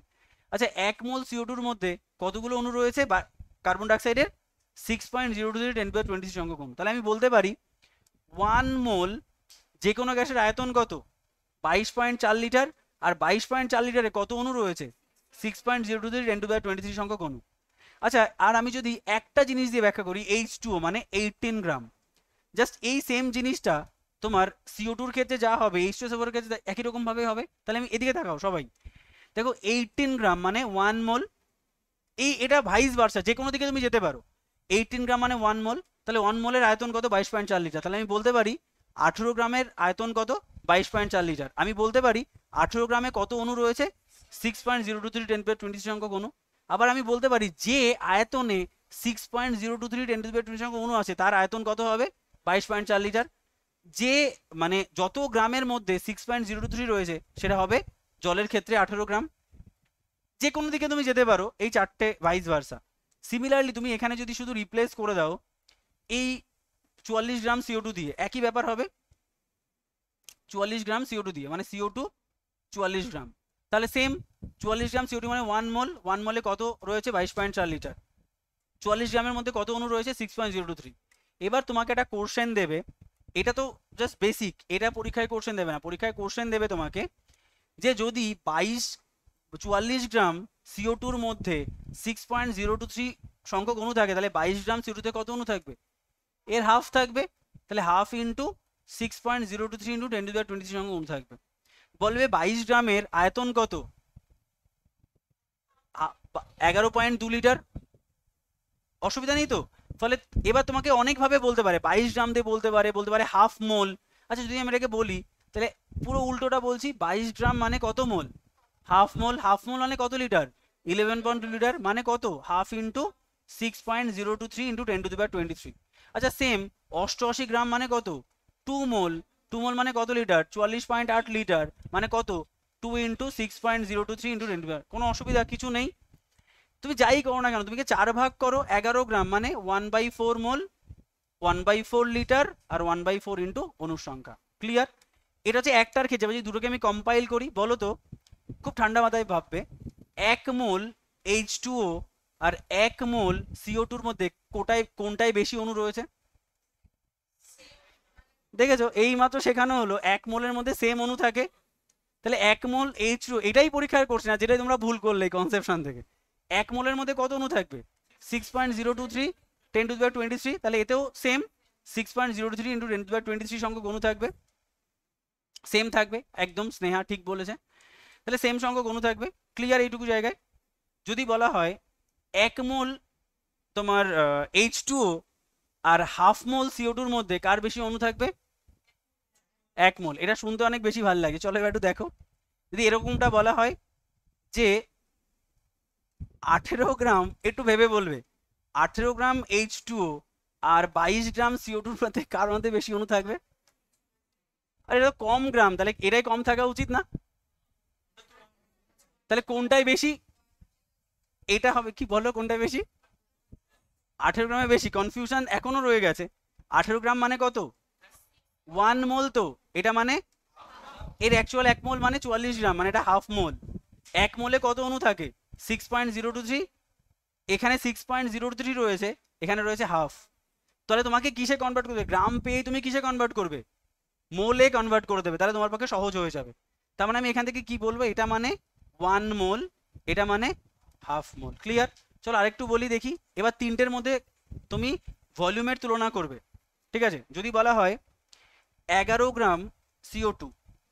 আচ্ছা 1 মোল CO2 এর মধ্যে কতগুলো অণু রয়েছে বা কার্বন ডাইঅক্সাইডের? 6.023 10⁻23 সংখ্যক অণু। তাহলে আমি বলতে পারি 1 মোল যে কোনো গ্যাসের আয়তন কত? 22.4 লিটার। আর 22.4 লিটারে কত অণু রয়েছে? 6.023 10⁻23 সংখ্যক অণু। আচ্ছা আর আমি যদি একটা জিনিস দিয়ে ব্যাখ্যা করি, H2O মানে 18 গ্রাম। জাস্ট এই সেম জিনিসটা তোমার CO2 ক্ষেত্রে যা হবে H2SO4 ক্ষেত্রে একই রকম ভাবে হবে। তাহলে আমি এদিকে তাকাও সবাই, দেখো 18 গ্রাম মানে 1 মোল। এটা ভাইস ভার্সা, যে কোনো দিকে তুমি যেতে পারো। 18 গ্রাম মানে 1 মোল। তাহলে 1 মোলের আয়তন কত? 22.4 লিটার। তাহলে আমি বলতে পারি 18 গ্রামের আয়তন কত? 22.4 লিটার। আমি বলতে পারি 18 গ্রামে কত অণু রয়েছে? 6.023 10⁻23 সংখ্যক অণু। আবার আমি বলতে পারি যে আয়তনে 6.023 10⁻23 সংখ্যক অণু আছে তার আয়তন কত হবে? 22.4 লিটার। যে মানে যত গ্রামের মধ্যে 6.023 রয়েছে সেটা হবে জলের ক্ষেত্রে 18 গ্রাম। যে কোনো দিকে তুমি যেতে পারো এই চারটে ভাইস ভার্সা। সিমিলারলি তুমি এখানে যদি শুধু রিপ্লেস করে দাও এই 44 গ্রাম CO2 দিয়ে, একই ব্যাপার হবে। 44 গ্রাম CO2 দিয়ে মানে CO2 44 গ্রাম। তাহলে সেম 44 গ্রাম CO2 মানে 1 মোল। 1 মোলে কত রয়েছে? 22.4 লিটার। 44 গ্রামের মধ্যে কত অণু রয়েছে? 6.023। এবার তোমাকে একটা কোশ্চেন দেবে, এটা তো জাস্ট বেসিক, এটা পরীক্ষায় কোশ্চেন দেবে না। পরীক্ষায় কোশ্চেন দেবে তোমাকে যে যদি 44 গ্রাম CO2 এর মধ্যে 6.023 সংখ্যক অণু থাকে তাহলে 22 গ্রাম CO2 তে কত অণু থাকবে? এর হাফ থাকবে। তাহলে হাফ ইন্টু 6.023 ইন্টু 10⁻23 সংখ্যক অণু থাকবে। বলবে 22 গ্রামের আয়তন কত, 11.2 লিটার। অসুবিধা নেই তো? ফলে এবার তোমাকে অনেকভাবে বলতে পারে, 22 গ্রাম দিয়ে বলতে পারে, বলতে পারে হাফ মোল। আচ্ছা যদি আমি এটাকে বলি, তাহলে পুরো উল্টোটা বলছি, 22 গ্রাম মানে কত মোল, হাফ মোল। হাফ মোল মানে কত লিটার, 11.2 লিটার, মানে কত, হাফ ইন্টু 6.023 ইন্টু 10⁻23। আচ্ছা সেম 88 গ্রাম মানে কত, 2 মোল। 2 মোল মানে কত লিটার, 44.8 লিটার, মানে কত, 2 ইন্টু 6.023 ইন্টু 10। কোনো অসুবিধা কিছু নেই। তুমি যাই করো না কেন, তুমি 4 ভাগ করো, 11 গ্রাম মানে 1/4 মোল, 1/4 লিটার, আর 1/4 ইন্টু অনুর সংখ্যা। ক্লিয়ার? এটা হচ্ছে একটার ক্ষেত্রে। যদি দুটোকে আমি কম্পাইল করি, বলো তো, খুব ঠান্ডা মাথায় ভাববে, 1 মোল H2O আর 1 মোল CO2-র মধ্যে কোনটায় বেশি অণু রয়েছে? দেখেছো, এই মাত্র শেখানো হলো 1 মোলের মধ্যে সেম অণু থাকে। তাহলে 1 মোল H2O, এটাই পরীক্ষায় করছে না, যেটাই তোমরা ভুল করলে কনসেপশন থেকে। 1 মোলের মধ্যে কত অণু থাকবে, 6.023 10⁻23। তাহলে এতেও সেম 6.023 ইন্টু 10⁻23 সংখ্যক অণু থাকবে, সেম থাকবে একদম, স্নেহা ঠিক বলেছে। তাহলে সেম সংখ্যক অণু থাকবে। ক্লিয়ার এইটুকু জায়গায়? যদি বলা হয় 1 মোল তোমার H2O আর হাফ মোল CO2-র মধ্যে কার বেশি অণু থাকবে, 1 মোল। এটা শুনতে অনেক বেশি ভালো লাগে। চলো এবার একটু দেখো, যদি এরকমটা বলা হয় যে 18 গ্রাম, একটু ভেবে বলবে, 18 গ্রাম H2O আর 22 গ্রাম CO2-র মধ্যে কার মধ্যে বেশি অণু থাকবে? আর এটা তো কম গ্রাম, তাহলে এটাই কম থাকা উচিত না? তাহলে কোনটাই বেশি? এটা হবে কি, বলো কোনটাই বেশি? 18 গ্রামে বেশি। কনফিউশন এখনো রয়ে গেছে। 18 গ্রাম মানে কত, 1 মোল। তো এটা মানে এর অ্যাকচুয়াল 1 মোল মানে 44 গ্রাম, মানে এটা হাফ মোল। 1 মোলে কত অণু থাকে, 6.023। এখানে 6.023 রয়েছে, এখানে রয়েছে হাফ। তাহলে তোমাকে কিসে কনভার্ট করবে, গ্রাম পেয়ে তুমি কিসে কনভার্ট করবে, মোলে কনভার্ট করে দেবে, তাহলে তোমার পক্ষে সহজ হয়ে যাবে। তার মানে আমি এখান থেকে কি বলবো, এটা মানে 1 মোল, এটা মানে হাফ মোল। ক্লিয়ার? চলো আরেকটু বলি দেখি। এবার তিনটের মধ্যে তুমি ভলিউমের তুলনা করবে। ঠিক আছে? যদি বলা হয় 11 গ্রাম CO2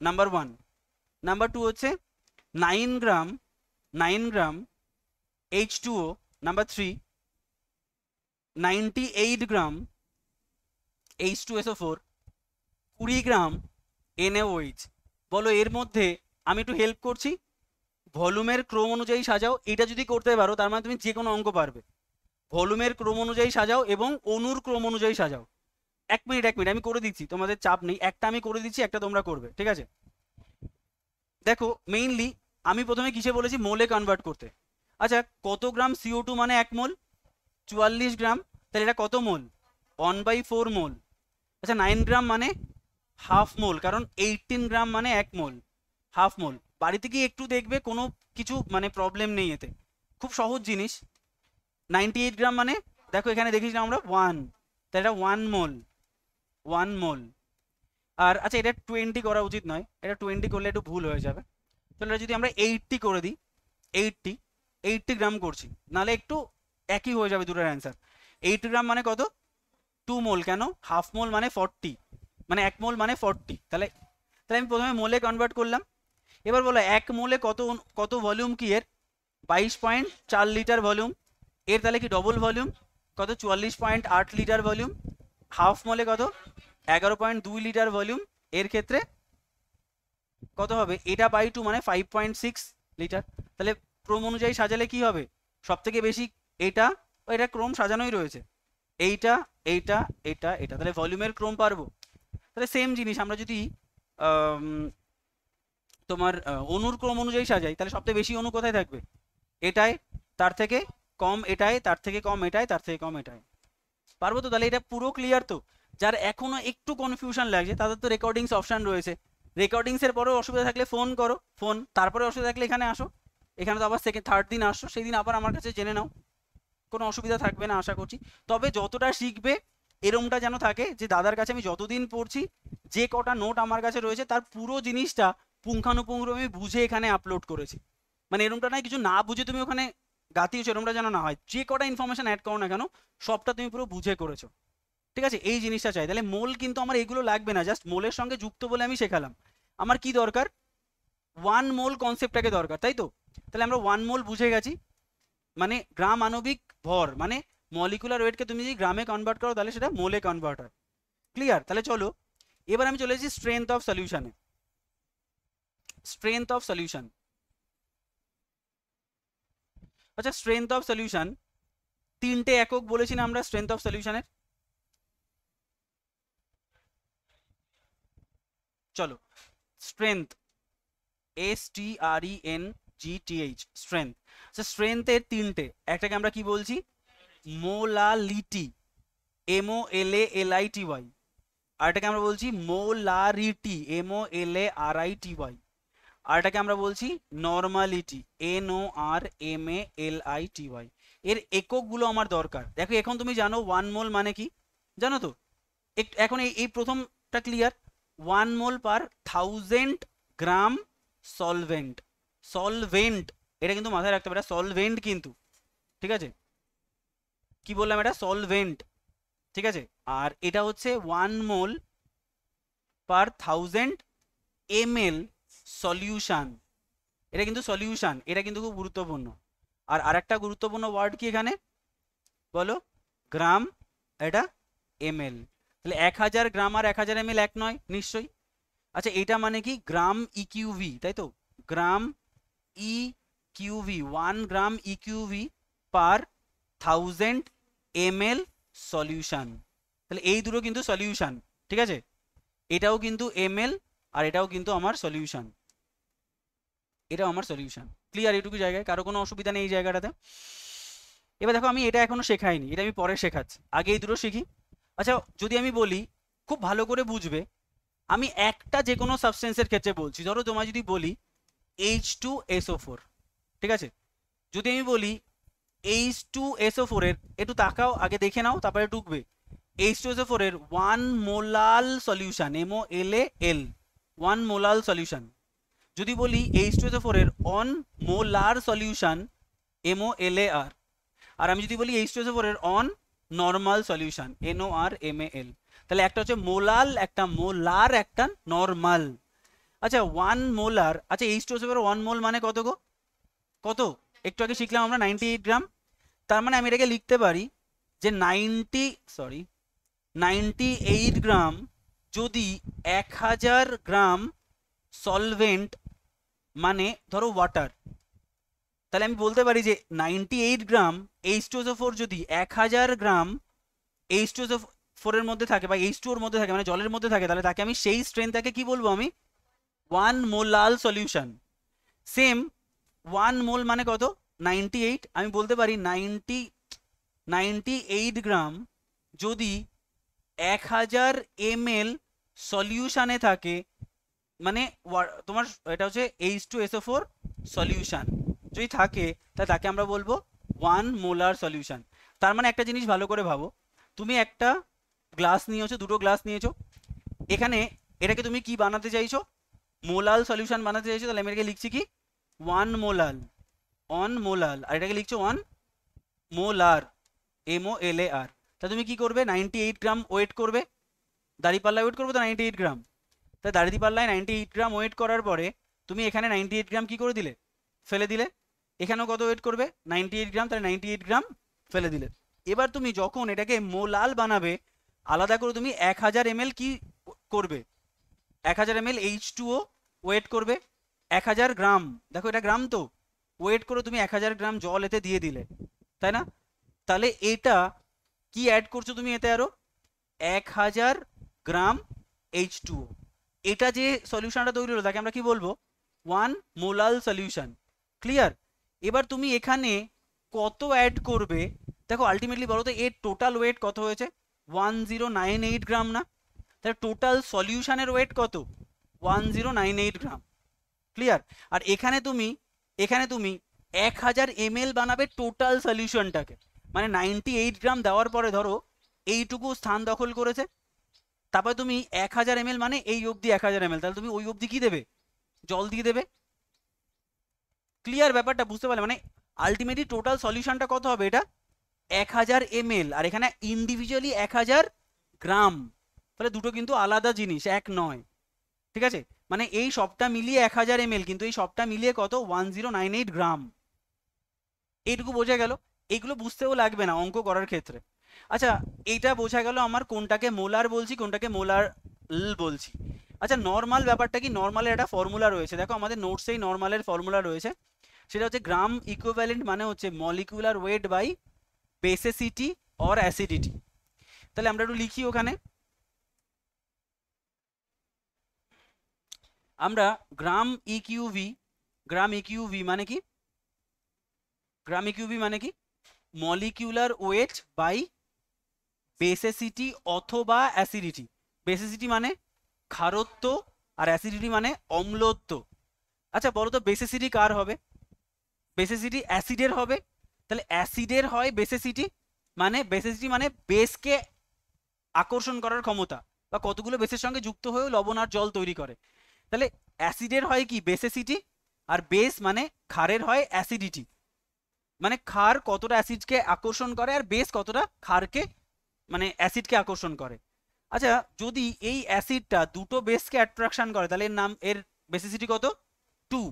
নাম্বার 1, নাম্বার 2 হচ্ছে 9 গ্রাম H2O, নাম্বার 3 98 গ্রাম H2SO4, 20 গ্রাম NaOH। বলো এর মধ্যে, আমি একটু হেল্প করছি, ভলিউমের ক্রম অনুযায়ী সাজাও। এটা যদি করতে পারো তার মানে তুমি যে কোনো অঙ্ক পারবে। ভলিউমের ক্রম অনুযায়ী সাজাও এবং অণুর ক্রম অনুযায়ী সাজাও। 1 মিনিট আমি করে দিচ্ছি, তোমাদের চাপ নেই। একটা আমি করে দিচ্ছি, একটা তোমরা করবে। ঠিক আছে? দেখো মেইনলি আমি প্রথমে কিসে বলেছি, মোলে কনভার্ট করতে। আচ্ছা কত গ্রাম CO2 মানে 1 মোল, 44 গ্রাম। তাহলে এটা কত মোল, 1/4 মোল। আচ্ছা 9 গ্রাম মানে হাফ মোল, কারণ 18 গ্রাম মানে 1 মোল, হাফ মোল। বাড়িতে গিয়ে একটু দেখবে, কোনো কিছু মানে প্রবলেম নেই এতে, খুব সহজ জিনিস। 98 গ্রাম মানে, দেখো এখানে দেখেছিলাম আমরা 1, তাহলে এটা 1 মোল, 1 মোল। আর আচ্ছা এটা 20 করা উচিত নয়, এটা 20 করলে একটু ভুল হয়ে যাবে। তাহলে যদি আমরা 80 করে দিই, 80 গ্রাম করছি, নাহলে একটু একই হয়ে যাবে দুটোর অ্যান্সার। 80 গ্রাম মানে কত, 2 মোল। কেন, হাফ মোল মানে 40, মানে 1 মোল মানে 40। তাহলে তাহলে আমি প্রথমে মোলে কনভার্ট করলাম। এবার বলো 1 মোলে কত কত ভলিউম কি এর, 22.4 লিটার ভলিউম। এর তাহলে কি ডবল ভলিউম, কত, 44.8 লিটার ভলিউম। হাফ মোলে কত, 11.2 লিটার ভলিউম। এর ক্ষেত্রে কত হবে, এটা বাই 2 মানে 5.6 লিটার। তাহলে ক্রম অনুযায়ী সাজালে কি হবে, সব থেকে বেশি এটা, এটা ক্রম সাজানোই রয়েছে, এইটা এইটা এটা এটা, তাহলে ভলিউমের ক্রম পারবো। তাহলে সেম জিনিস আমরা যদি তোমার অণুর ক্রম অনুযায়ী সাজাই, তাহলে সবথেকে বেশি অণু কোথায় থাকবে, এটায়, তার থেকে কম এটায়, তার থেকে কম এটায়, তার থেকে কম এটায়। পারবো তো? তাহলে এটা পুরো ক্লিয়ার তো? যার এখনো একটু কনফিউশন লাগছে তাদের তো রেকর্ডিংস অপশন রয়েছে। রেকর্ডিংসের পরেও অসুবিধা থাকলে ফোন করো, তারপরে অসুবিধা থাকলে এখানে আসো, এখানে তো আবার সেকেন্ড থার্ড দিন আসছো, সেই দিন আবার আমার কাছে জেনে নাও, কোনো অসুবিধা থাকবে না আশা করছি। তবে যতটা শিখবে এরমটা যেন থাকে যে দাদার কাছে আমি যতদিন পড়ছি, যে কটা নোট আমার কাছে রয়েছে তার পুরো জিনিসটা পুঙ্খানুপুঙ্খ আমি বুঝে এখানে আপলোড করেছি। মানে এরমটা নয় কিছু না বুঝে তুমি ওখানে গাতিয়েছো, এরমটা যেন না হয়। যে কটা ইনফরমেশন অ্যাড করো না কেন, সবটা তুমি পুরো বুঝে করেছো। ঠিক আছে? এই জিনিসটা চাই। তাহলে মোল কিন্তু আমার এগুলো লাগবে না, জাস্ট মোলের সঙ্গে যুক্ত বলে আমি শেখালাম। আমার কি দরকার, ওয়ান মোল কনসেপ্টটাকে দরকার, তাই তো? তাহলে আমরা ওয়ান মোল বুঝে গেছি, মানে গ্রাম আণবিক ভর, মানে মলিকুলার ওয়েটকে তুমি যদি গ্রামে কনভার্ট করো তাহলে সেটা মোলে কনভার্ট হয়। ক্লিয়ার? তাহলে চলো এবার আমি চলে এসেছি স্ট্রেংথ অফ সলিউশনে। স্ট্রেংথ অফ সলিউশন, আচ্ছা স্ট্রেংথ অফ সলিউশন, তিনটে একক বলেছি না আমরা স্ট্রেংথ অফ সলিউশনের? চলো স্ট্রেংথ, STRENGTH, স্ট্রেংথ। আচ্ছা স্ট্রেংথের তিনটে, একটাকে আমরা কি বলছি? Molality, MOLALITY। আর এটাকে আমরা বলছি মোলারিটি, MOLARITY। আর এটাকে আমরা বলছি নর্মালিটি, NORMALITY। এর এককগুলো আমার দরকার। দেখো এখন তুমি জানো ওয়ান মোল মানে কি, জানো তো? এখন এই প্রথমটা ক্লিয়ার। ওয়ান মোল পার 1000 গ্রাম সলভেন্ট। সলভেন্ট, এটা কিন্তু মাথায় রাখতে হবে, এটা সলভেন্ট কিন্তু, ঠিক আছে? কি বললাম? এটা সলভেন্ট, ঠিক আছে? আর এটা হচ্ছে ওয়ান মোল পার 1000 ml সলিউশন। এটা কিন্তু সলিউশন, এটা কিন্তু খুব গুরুত্বপূর্ণ। আর আরেকটা গুরুত্বপূর্ণ ওয়ার্ড কি এখানে বলো? গ্রাম, এটা ml। তাহলে 1000 গ্রাম আর 1000 ml এক নয় নিশ্চয়ই। আচ্ছা এটা মানে কি? গ্রাম ইকিউভি, তাই তো? গ্রাম ইকিউভি, 1 গ্রাম ইকিউভি পার 1000 ml সলিউশন। তাহলে এই দুটো কিন্তু সলিউশন, ঠিক আছে? এটাও কিন্তু ml আর এটাও কিন্তু আমার সলিউশন, এটাও আমার সলিউশন। ক্লিয়ার এইটুকু জায়গায়? কারো কোনো অসুবিধা নেই এই জায়গাটাতে? এবার দেখো আমি এটা এখনো শেখাইনি, এটা আমি পরে শেখাচ্ছি, আগে এই দুটো শিখি। আচ্ছা যদি আমি বলি, খুব ভালো করে বুঝবে, আমি একটা যে কোনো সাবস্টেন্সের ক্ষেত্রে বলছি। ধরো তোমায় যদি বলি H2SO4, ঠিক আছে? যদি আমি বলি H2SO4 এর, একটু তাকাও আগে দেখে নাও তারপরে ঢুকবে। H2SO4 এর 1 মোলাল সলিউশন, MOLAL, 1 মোলাল সলিউশন। যদি বলি H2SO4 এর 1 মোলার সলিউশন, MOLAR। আর আমি যদি বলি H2SO4 এর 1 নর্মাল সলিউশন, NORMAL। তাহলে একটা হচ্ছে মোলাল, একটা মোলার, একটা নর্মাল। আচ্ছা 1 মোলার, আচ্ছা H2SO4 এর 1 মোল মানে কত গো? কত? একটু আগে শিখলাম আমরা 98 গ্রাম। তার মানে আমি এটাকে লিখতে পারি যে 98 গ্রাম যদি 1000 গ্রাম সলভেন্ট, মানে ধরো ওয়াটার, তাহলে আমি বলতে পারি যে 98 গ্রাম H2SO4 যদি 1000 গ্রাম H2SO4 এর মধ্যে থাকে বা H2 এর মধ্যে থাকে, মানে জলের মধ্যে থাকে, তাহলে তাকে আমি সেই স্ট্রেংথটাকে কি বলবো? আমি 1 মোলাল সলিউশন। সেম 1 মোল মানে কত? 98। আমি বলতে পারি 98 গ্রাম যদি 1000 ml সলিউশনে থাকে, মানে তোমার এটা হচ্ছে H2SO4 সলিউশন যদি থাকে, তাহলে তাকে আমরা বলবো 1 মোলার সলিউশন। তার মানে একটা জিনিস ভালো করে ভাবো, তুমি একটা গ্লাস নিয়েছো, দুটো গ্লাস নিয়েছো, এখানে এটাকে তুমি কি বানাতে চাইছো? মোলাল সলিউশন বানাতে চাইছো। তাহলে আমি এটাকে লিখছি কি? 1 মোলাল, 1 মোলাল, আর এটাকে লিখছো 1 মোলার, MOLAR। তা তুমি কি করবে? 98 গ্রাম ওয়েট করবে, দাঁড়িপাল্লায় ওয়েট করবে তো 98 গ্রাম। তাই দাঁড়িপাল্লায় 98 গ্রাম ওয়েট করার পরে তুমি এখানে 98 গ্রাম কি করে দিলে? ফেলে দিলে। এখানেও কত ওয়েট করবে? 98 গ্রাম, তাহলে 98 গ্রাম ফেলে দিলে। এবার তুমি যখন এটাকে মোলাল বানাবে, আলাদা করে তুমি 1000 ml কি করবে? 1000 ml H2O ওয়েট করবে। 1000 গ্রাম, দেখো এটা গ্রাম তো, ওয়েট করে তুমি 1000 গ্রাম জল এতে দিয়ে দিলে, তাই না? তাহলে এটা কি অ্যাড করছো তুমি এতে? আরো 1000 গ্রাম H2O। এটা যে সলিউশনটা তৈরি হলো তাকে আমরা কি বলবো? 1 মোলাল সলিউশন। ক্লিয়ার? এবার তুমি এখানে কত অ্যাড করবে? দেখো আলটিমেটলি বলো তো এর টোটাল ওয়েট কত হয়েছে? 1098 গ্রাম না? তাহলে টোটাল সলিউশনের ওয়েট কত? 1098 গ্রাম। ক্লিয়ার? আর এখানে তুমি 1000 ml বানাবে টোটাল সলিউশনটাকে, মানে 98 গ্রাম দেওয়ার পরে ধরো এইটুকু স্থান দখল করেছে, তারপরে তুমি 1000 ml মানে এই অবধি 1000 ml, তাহলে তুমি ওই অবধি কি দেবে? জল দিয়ে দেবে। ক্লিয়ার ব্যাপারটা? বুঝতে পারলে? মানে আলটিমেটলি টোটাল সলিউশনটা কত হবে? এটা 1000 ml, আর এখানে ইন্ডিভিজুয়ালি 1000 গ্রাম। তাহলে দুটো কিন্তু আলাদা জিনিস, এক নয়। ঠিক আছে, মানে এই সবটা মিলিয়ে 1000 ml, কিন্তু এই সবটা মিলিয়ে কত 1098 গ্রাম। এইটুকু বোঝা গেল। এগুলো বুঝতেও লাগবে না অঙ্ক করার ক্ষেত্রে। আচ্ছা, এইটা বোঝা গেল আমার কোনটাকে মোলার বলছি কোনটাকে মোলার বলছি। আচ্ছা, নর্মাল ব্যাপারটা কি? নর্মালের একটা ফর্মুলা রয়েছে, দেখো আমাদের নোটসেই নর্মালের ফর্মুলা রয়েছে। সেটা হচ্ছে গ্রাম ইকুইভ্যালেন্ট মানে হচ্ছে molecular weight by basicity or acidity. তাহলে আমরা একটু লিখি ওখানে, আমরা গ্রাম ইকিউভি, গ্রাম ইকিউভি মানে কি? গ্রাম ইকিউভি মানে কি? মলিকুলার ওয়েট বাই বেসিসিটি অথবা অ্যাসিডিটি। বেসিসিটি মানে ক্ষারত্ব আর অ্যাসিডিটি মানে অম্লত্ব। আচ্ছা বলো তো বেসিসিটি কার হবে? বেসিসিটি অ্যাসিডের হবে। তাহলে অ্যাসিডের হয় বেসিসিটি, মানে বেসিসিটি মানে বেসকে আকর্ষণ করার ক্ষমতা, বা কতগুলো বেসের সঙ্গে যুক্ত হয়েও লবণ আর জল তৈরি করে। তাহলে অ্যাসিডের হয় কি? বেসিসিটি। আর বেস মানে ক্ষারের হয় অ্যাসিডিটি, মানে ক্ষার কতটা অ্যাসিডকে আকর্ষণ করে আর বেস কতটা ক্ষারকে মানে অ্যাসিডকে আকর্ষণ করে। আচ্ছা, যদি এই অ্যাসিডটা দুটো বেসকে অ্যাট্রাকশন করে তাহলে এর নাম, এর বেসিসিটি কত? 2।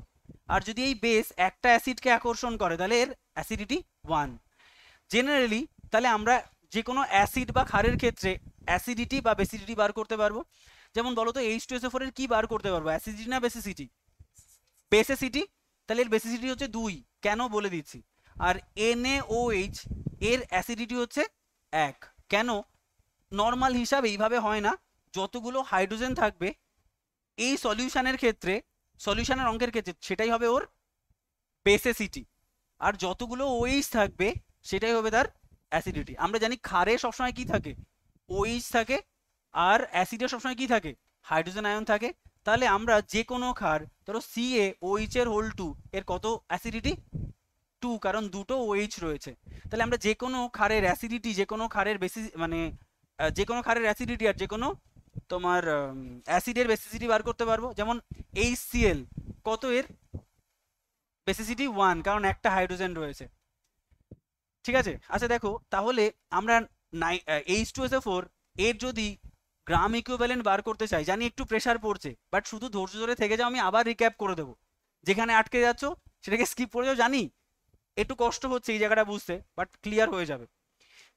আর যদি এই বেস একটা অ্যাসিডকে আকর্ষণ করে তাহলে এর অ্যাসিডিটি 1। জেনারেলি তাহলে আমরা যে কোনো অ্যাসিড বা ক্ষারের ক্ষেত্রে অ্যাসিডিটি বা বেসিডিটি বার করতে পারবো। যেমন বলো তো H2SO4 এর কি বার করতে পারবো, অ্যাসিডিটি না বেসিসিটি? বেসিসিটি। তাহলে এর বেসিসিটি হচ্ছে 2, কেন বলে দিচ্ছি। আর NaOH এর অ্যাসিডিটি হচ্ছে 1, কেন? নর্মাল হিসাব এইভাবে হয় না, যতগুলো হাইড্রোজেন থাকবে এই সলিউশনের ক্ষেত্রে, সলিউশনের অঙ্কের ক্ষেত্রে সেটাই হবে ওর বেসিসিটি, আর যতগুলো OH থাকবে সেটাই হবে তার অ্যাসিডিটি। আমরা জানি ক্ষারে সবসময় কি থাকে? OH থাকে, আর অ্যাসিডে সবসময় কি থাকে? হাইড্রোজেন আয়ন থাকে। তাহলে আমরা যে কোনো ক্ষার, ধরো CaOH এর হোল 2, এর কত অ্যাসিডিটি? 2, কারণ দুটো OH রয়েছে। তাহলে আমরা যে কোনো ক্ষারের অ্যাসিডিটি, যে কোনো ক্ষারের বেসিস মানে যে কোনো ক্ষারের অ্যাসিডিটি আর যে কোনো তোমার অ্যাসিডের বেসিসিটি বার করতে পারবো। যেমন HCl কত, এর বেসিসিটি 1, কারণ একটা হাইড্রোজেন রয়েছে। ঠিক আছে, আচ্ছা দেখো তাহলে আমরা H2SO4 এর যদি গ্রাম ইকুইভ্যালেন্ট বার করতে চাই, জানি একটু প্রেসার পড়ছে, বাট শুধু ধৈর্য ধরে থেকে যাও, আমি আবার রিক্যাপ করে দেবো। যেখানে আটকে যাচ্ছ সেটাকে স্কিপ করে যাও, জানি একটু কষ্ট হচ্ছে এই জায়গাটা বুঝতে, বাট ক্লিয়ার হয়ে যাবে।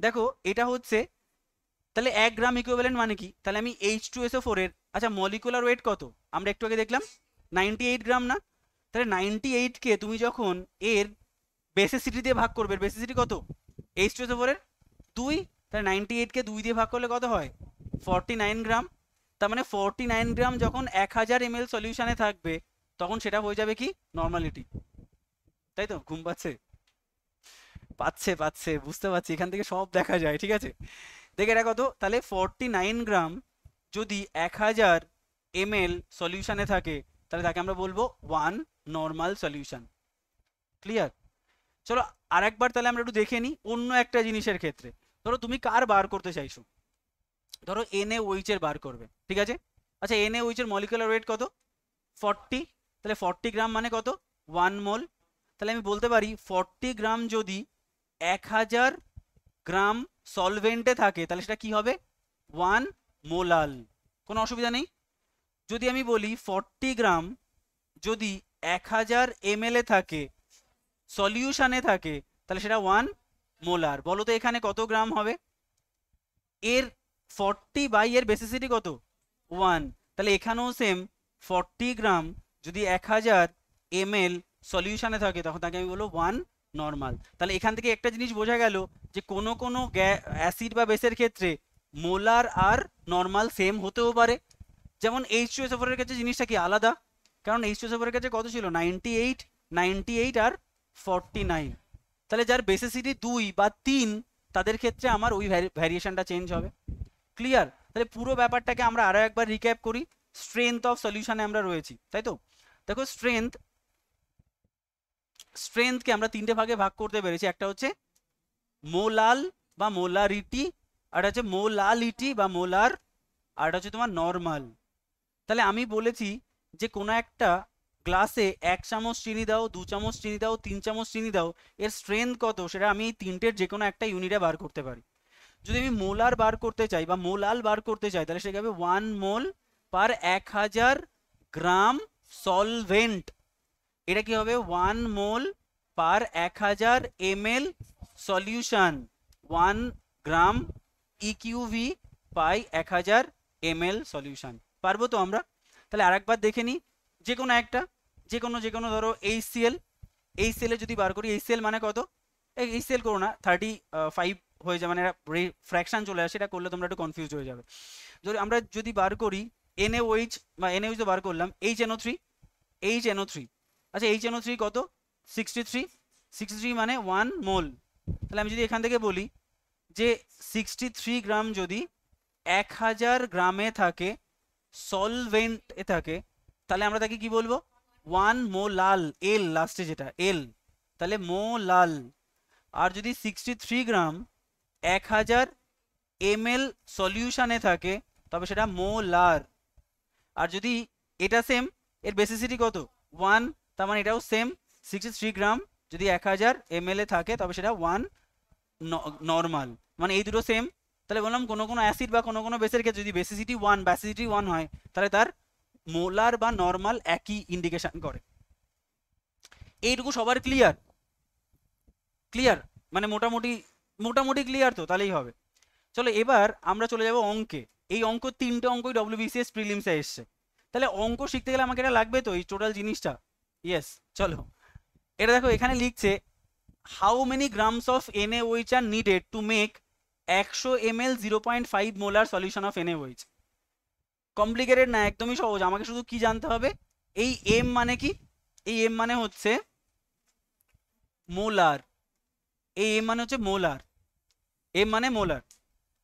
দেখো এটা হচ্ছে, তাহলে 1 গ্রাম ইকুইভ্যালেন্ট মানে কি? তাহলে আমি H2SO4 এর, আচ্ছা মলিকুলার ওয়েট কত আমরা একটু আগে দেখলাম 98 গ্রাম না? তাহলে 98 কে তুমি যখন এর বেসিসিটি দিয়ে ভাগ করবে, বেসিসিটি কত H2SO4 এর? 2। তাহলে 98 কে 2 দিয়ে ভাগ করলে কত হয়? 49 গ্রাম। তার মানে 49 গ্রাম যখন 1000 ml সলিউশনে থাকবে তখন সেটা হয়ে যাবে কি? নর্মালিটি। তাই তো? ঘুম পাচ্ছে? পাচ্ছে পাচ্ছে, বুঝতে পারছি, এখান থেকে সব দেখা যায়। ঠিক আছে, দেখে এটা কত, তাহলে 49 গ্রাম যদি 1000 ml সলিউশনে থাকে তাহলে তাকে আমরা বলবো 1 নর্মাল সলিউশন। ক্লিয়ার? চলো আরেকবার তাহলে আমরা একটু দেখে নিই অন্য একটা জিনিসের ক্ষেত্রে। ধরো তুমি কার বার করতে চাইছো, ধরো NaOH এর বার করবে, ঠিক আছে? আচ্ছা NaOH এর মলিকুলার ওয়েট কত? 40। তাহলে 40 গ্রাম মানে কত? 1 মোল। তাহলে আমি বলতে পারি 40 গ্রাম যদি 1000 গ্রাম সলভেন্টে থাকে তাহলে সেটা কি হবে? 1 মোলাল। কোনো অসুবিধা নেই। যদি আমি বলি 40 গ্রাম যদি 1000 ml এ থাকে, সলিউশনে থাকে, তাহলে সেটা 1 মোলার। বলো তো এখানে কত গ্রাম হবে? এর 40 বাই এর বেসিসিটি কত? 1। তাহলে এখানেও সেম 40 গ্রাম যদি 1000 ml সলিউশনে থাকে তখন তাকে আমি বলবো 1 নর্মাল। তাহলে এখান থেকে একটা জিনিস বোঝা গেল যে কোনো কোনো অ্যাসিড বা বেসের ক্ষেত্রে মোলার আর নর্মাল সেম হতেও পারে। যেমন H2SO4 এর ক্ষেত্রে জিনিসটা কি আলাদা, কারণ H2SO4 এর ক্ষেত্রে কত ছিল? 98, 98 আর 49। তাহলে যার বেসিসিটি 2 বা 3 তাদের ক্ষেত্রে আমার ওই ভ্যারিয়েশনটা চেঞ্জ হবে। ক্লিয়ার? তাহলে পুরো ব্যাপারটাকে আমরা আরো একবার রিক্যাপ করি। স্ট্রেংথ অফ সলিউশনে আমরা রয়েছি, তাই তো? দেখো স্ট্রেংথকে আমরা তিনটে ভাগে ভাগ করতে পেরেছি। একটা হচ্ছে মোলাল বা মোলারিটি, আর হচ্ছে মোলালিটি বা মোলার, আর হচ্ছে তোমার নর্মাল। তাহলে আমি বলেছি যে কোনো একটা গ্লাসে 1 চামচ চিনি দাও, 2 চামচ চিনি দাও, 3 চামচ চিনি দাও, এর স্ট্রেংথ কত সেটা আমি এই তিনটের যে কোনো একটা ইউনিটে বার করতে পারি। যদি আমি মোলার বার করতে চাই বা মোলাল বার করতে চাই তাহলে সেটা হবে 1 মোল পার 1000 গ্রাম সলভেন্ট, এটা কি হবে 1 মোল পার 1000 ml সলিউশন, 1 গ্রাম ইকিউভি পাই 1000 ml সলিউশন। পারবো তো আমরা? তাহলে আরেকবার দেখে নিই, যে কোনো একটা, যে কোনো ধরো HCl, HCl এ যদি বার করি, HCl মানে কত, HCl করো না, 35 হয়ে যায়, মানে ফ্র্যাকশন চলে আসে, এটা করলে তোমরা একটু কনফিউজ হয়ে যাবে। আমরা যদি বার করি NaOH বা NaOH তো বার করলাম, HNO3, আচ্ছা HNO3 কত, 63 মানে 1 মোল। তাহলে আমি যদি এখান থেকে বলি যে 63 গ্রাম যদি 1000 গ্রামে থাকে, সলভেন্টে থাকে, তাহলে আমরা তাকে কি বলবো, 1 মোলাল, এল লাস্টে যেটা এল, তাহলে মোলাল। আর যদি 63 গ্রাম 1000 ml সলিউশনে থাকে, তবে সেটা মোলার। আর যদি এটা সেম, এর বেসিসিটি কত 1, তার মানে এটাও সেম, 63 গ্রাম যদি 1000 ml এ থাকে, তবে সেটা 1 নর্মাল, মানে এই দুটো সেম। তাহলে বললাম কোনো অ্যাসিড বা কোনো বেসের ক্ষেত্রে যদি বেসিসিটি 1 বা অ্যাসিডিটি 1 হয়, তাহলে তার মোলার বা নর্মাল একই ইন্ডিকেশন করে। এইটুকু সবার ক্লিয়ার? মানে মোটামুটি ক্লিয়ার তো? তাহলেই হবে। চলো এবার আমরা চলে যাব অঙ্কে। এই অঙ্ক 3টে অঙ্কই WBCS প্রিলিমসে এসছে, তাহলে অঙ্ক শিখতে গেলে আমাকে এটা লাগবে তো, এই টোটাল জিনিসটা। ইয়েস, চলো এটা দেখো, এখানে লিখছে how many grams of NaOH are needed to make 100 ml 0.5 molar solution of NaOH। Complicated না, একদমই সহজ। আমাকে শুধু কি জানতে হবে, এই এম মানে কি, এই এম মানে হচ্ছে মোলার, এই এম মানে হচ্ছে মোলার, এম মানে মোলার।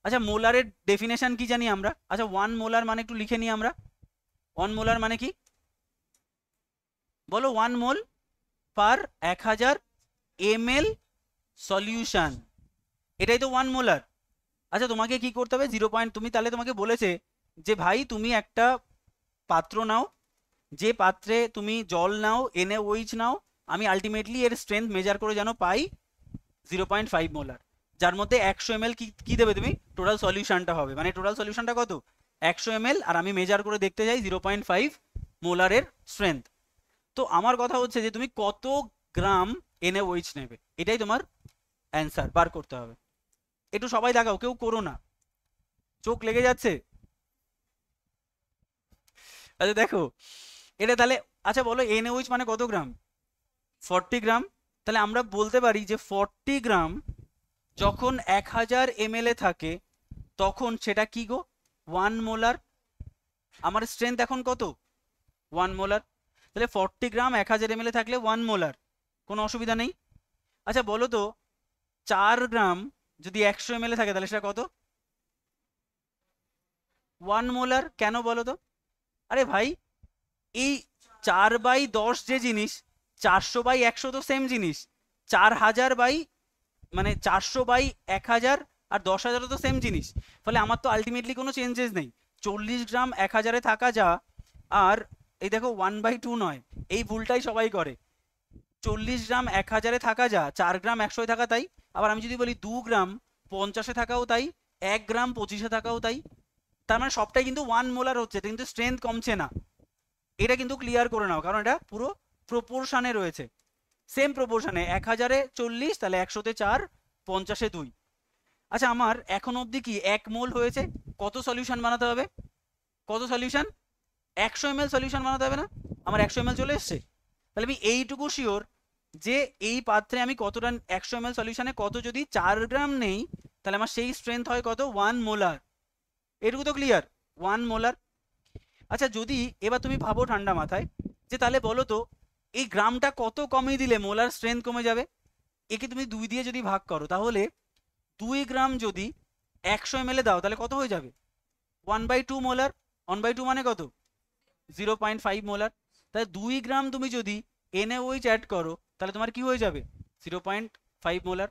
আচ্ছা মোলারের ডেফিনেশন কি জানি আমরা? আচ্ছা 1 মোলার মানে একটু লিখে নিই আমরা। 1 মোলার মানে কি বলো? 1 মোল পার 1000 ml সলিউশন, এটাই তো 1 মোলার। আচ্ছা তোমাকে কি করতে হবে, 0. তুমি তাহলে তোমাকে বলেছে যে ভাই তুমি একটা পাত্র নাও, যে পাত্রে তুমি জল নাও, NaOH নাও, আমি আলটিমেটলি এর স্ট্রেংথ মেজার করে যেন পাই 0.5 মোলার, যার মধ্যে 100 ml কি দেবে তুমি, টোটাল সলিউশনটা হবে, মানে টোটাল সলিউশনটা কত 100 ml, আর আমি মেজার করে দেখতে চাই 0.5 মোলারের স্ট্রেংথ। তো আমার কথা হচ্ছে যে তুমি কত গ্রাম NaOH নেবে, এটাই তোমার অ্যান্সার বার করতে হবে। একটু সবাই দেখাও, কেউ করো না, চোখ লেগে যাচ্ছে। আচ্ছা দেখো এটা তাহলে, আচ্ছা বলো NaOH মানে কত গ্রাম, 40 গ্রাম। তাহলে আমরা বলতে পারি যে 40 গ্রাম যখন 1000 ml এ থাকে, তখন সেটা কি গো 1 মোলার। আমার স্ট্রেংথ এখন কত 1 মোলার, তাহলে 40 গ্রাম 1000 ml এ থাকলে 1 মোলার, কোনো অসুবিধা নেই। আচ্ছা বলো তো 4 গ্রাম যদি 100 ml এ থাকে, তাহলে সেটা কত 1 মোলার। কেন বলো তো? আরে ভাই এই 4/10 যে জিনিস, 400/100 তো সেম জিনিস, 4000 বাই মানে 400/1000 আর 10,000 তো সেম জিনিস, ফলে আমার তো আলটিমেটলি কোনো চেঞ্জেস নেই। 40 গ্রাম 1000-এ থাকা যা, আর এই দেখো 1/2 নয়, এই ভুলটাই সবাই করে। 40 গ্রাম 1000-এ থাকা যা, 4 গ্রাম 100-এ থাকা তাই। আবার আমি যদি বলি 2 গ্রাম 50-এ থাকাও তাই, 1 গ্রাম 25-এ থাকাও তাই, তার মানে সবটাই কিন্তু 1 মোলার হচ্ছে, এটা কিন্তু স্ট্রেংথ কমছে না। এটা কিন্তু ক্লিয়ার করে নাও, কারণ এটা পুরো প্রপোর্শনে রয়েছে, সেম প্রপোর্শনে, 1000-এ 40, তাহলে 100-তে 4, 50-এ 2। আচ্ছা আমার এখন অবধি কি 1 মোল হয়েছে, কত সলিউশন বানাতে হবে, কত সলিউশন 100 ml সলিউশন বানাতে হবে না, আমার 100 ml চলে এসছে। তাহলে আমি এইটুকু শিওর যে এই পাত্রে আমি কতটা 100 ml সলিউশনে কত যদি 4 গ্রাম নেই, তাহলে আমার সেই স্ট্রেংথ হয় কত 1 মোলার। এটুকু তো ক্লিয়ার, 1 মোলার। আচ্ছা যদি এবার তুমি ভাবো ঠান্ডা মাথায় যে তাহলে বলো তো এই গ্রামটা কত কমিয়ে দিলে মোলার স্ট্রেংথ কমে যাবে। একে তুমি 2 দিয়ে যদি ভাগ করো, তাহলে 2 গ্রাম যদি 100 ml দাও, তাহলে কত হয়ে যাবে 1/2 মোলার। 1/2 মানে কত 0.5 মোলার। তাহলে 2 গ্রাম তুমি যদি NaOH অ্যাড করো, তাহলে তোমার কি হয়ে যাবে 0.5 মোলার।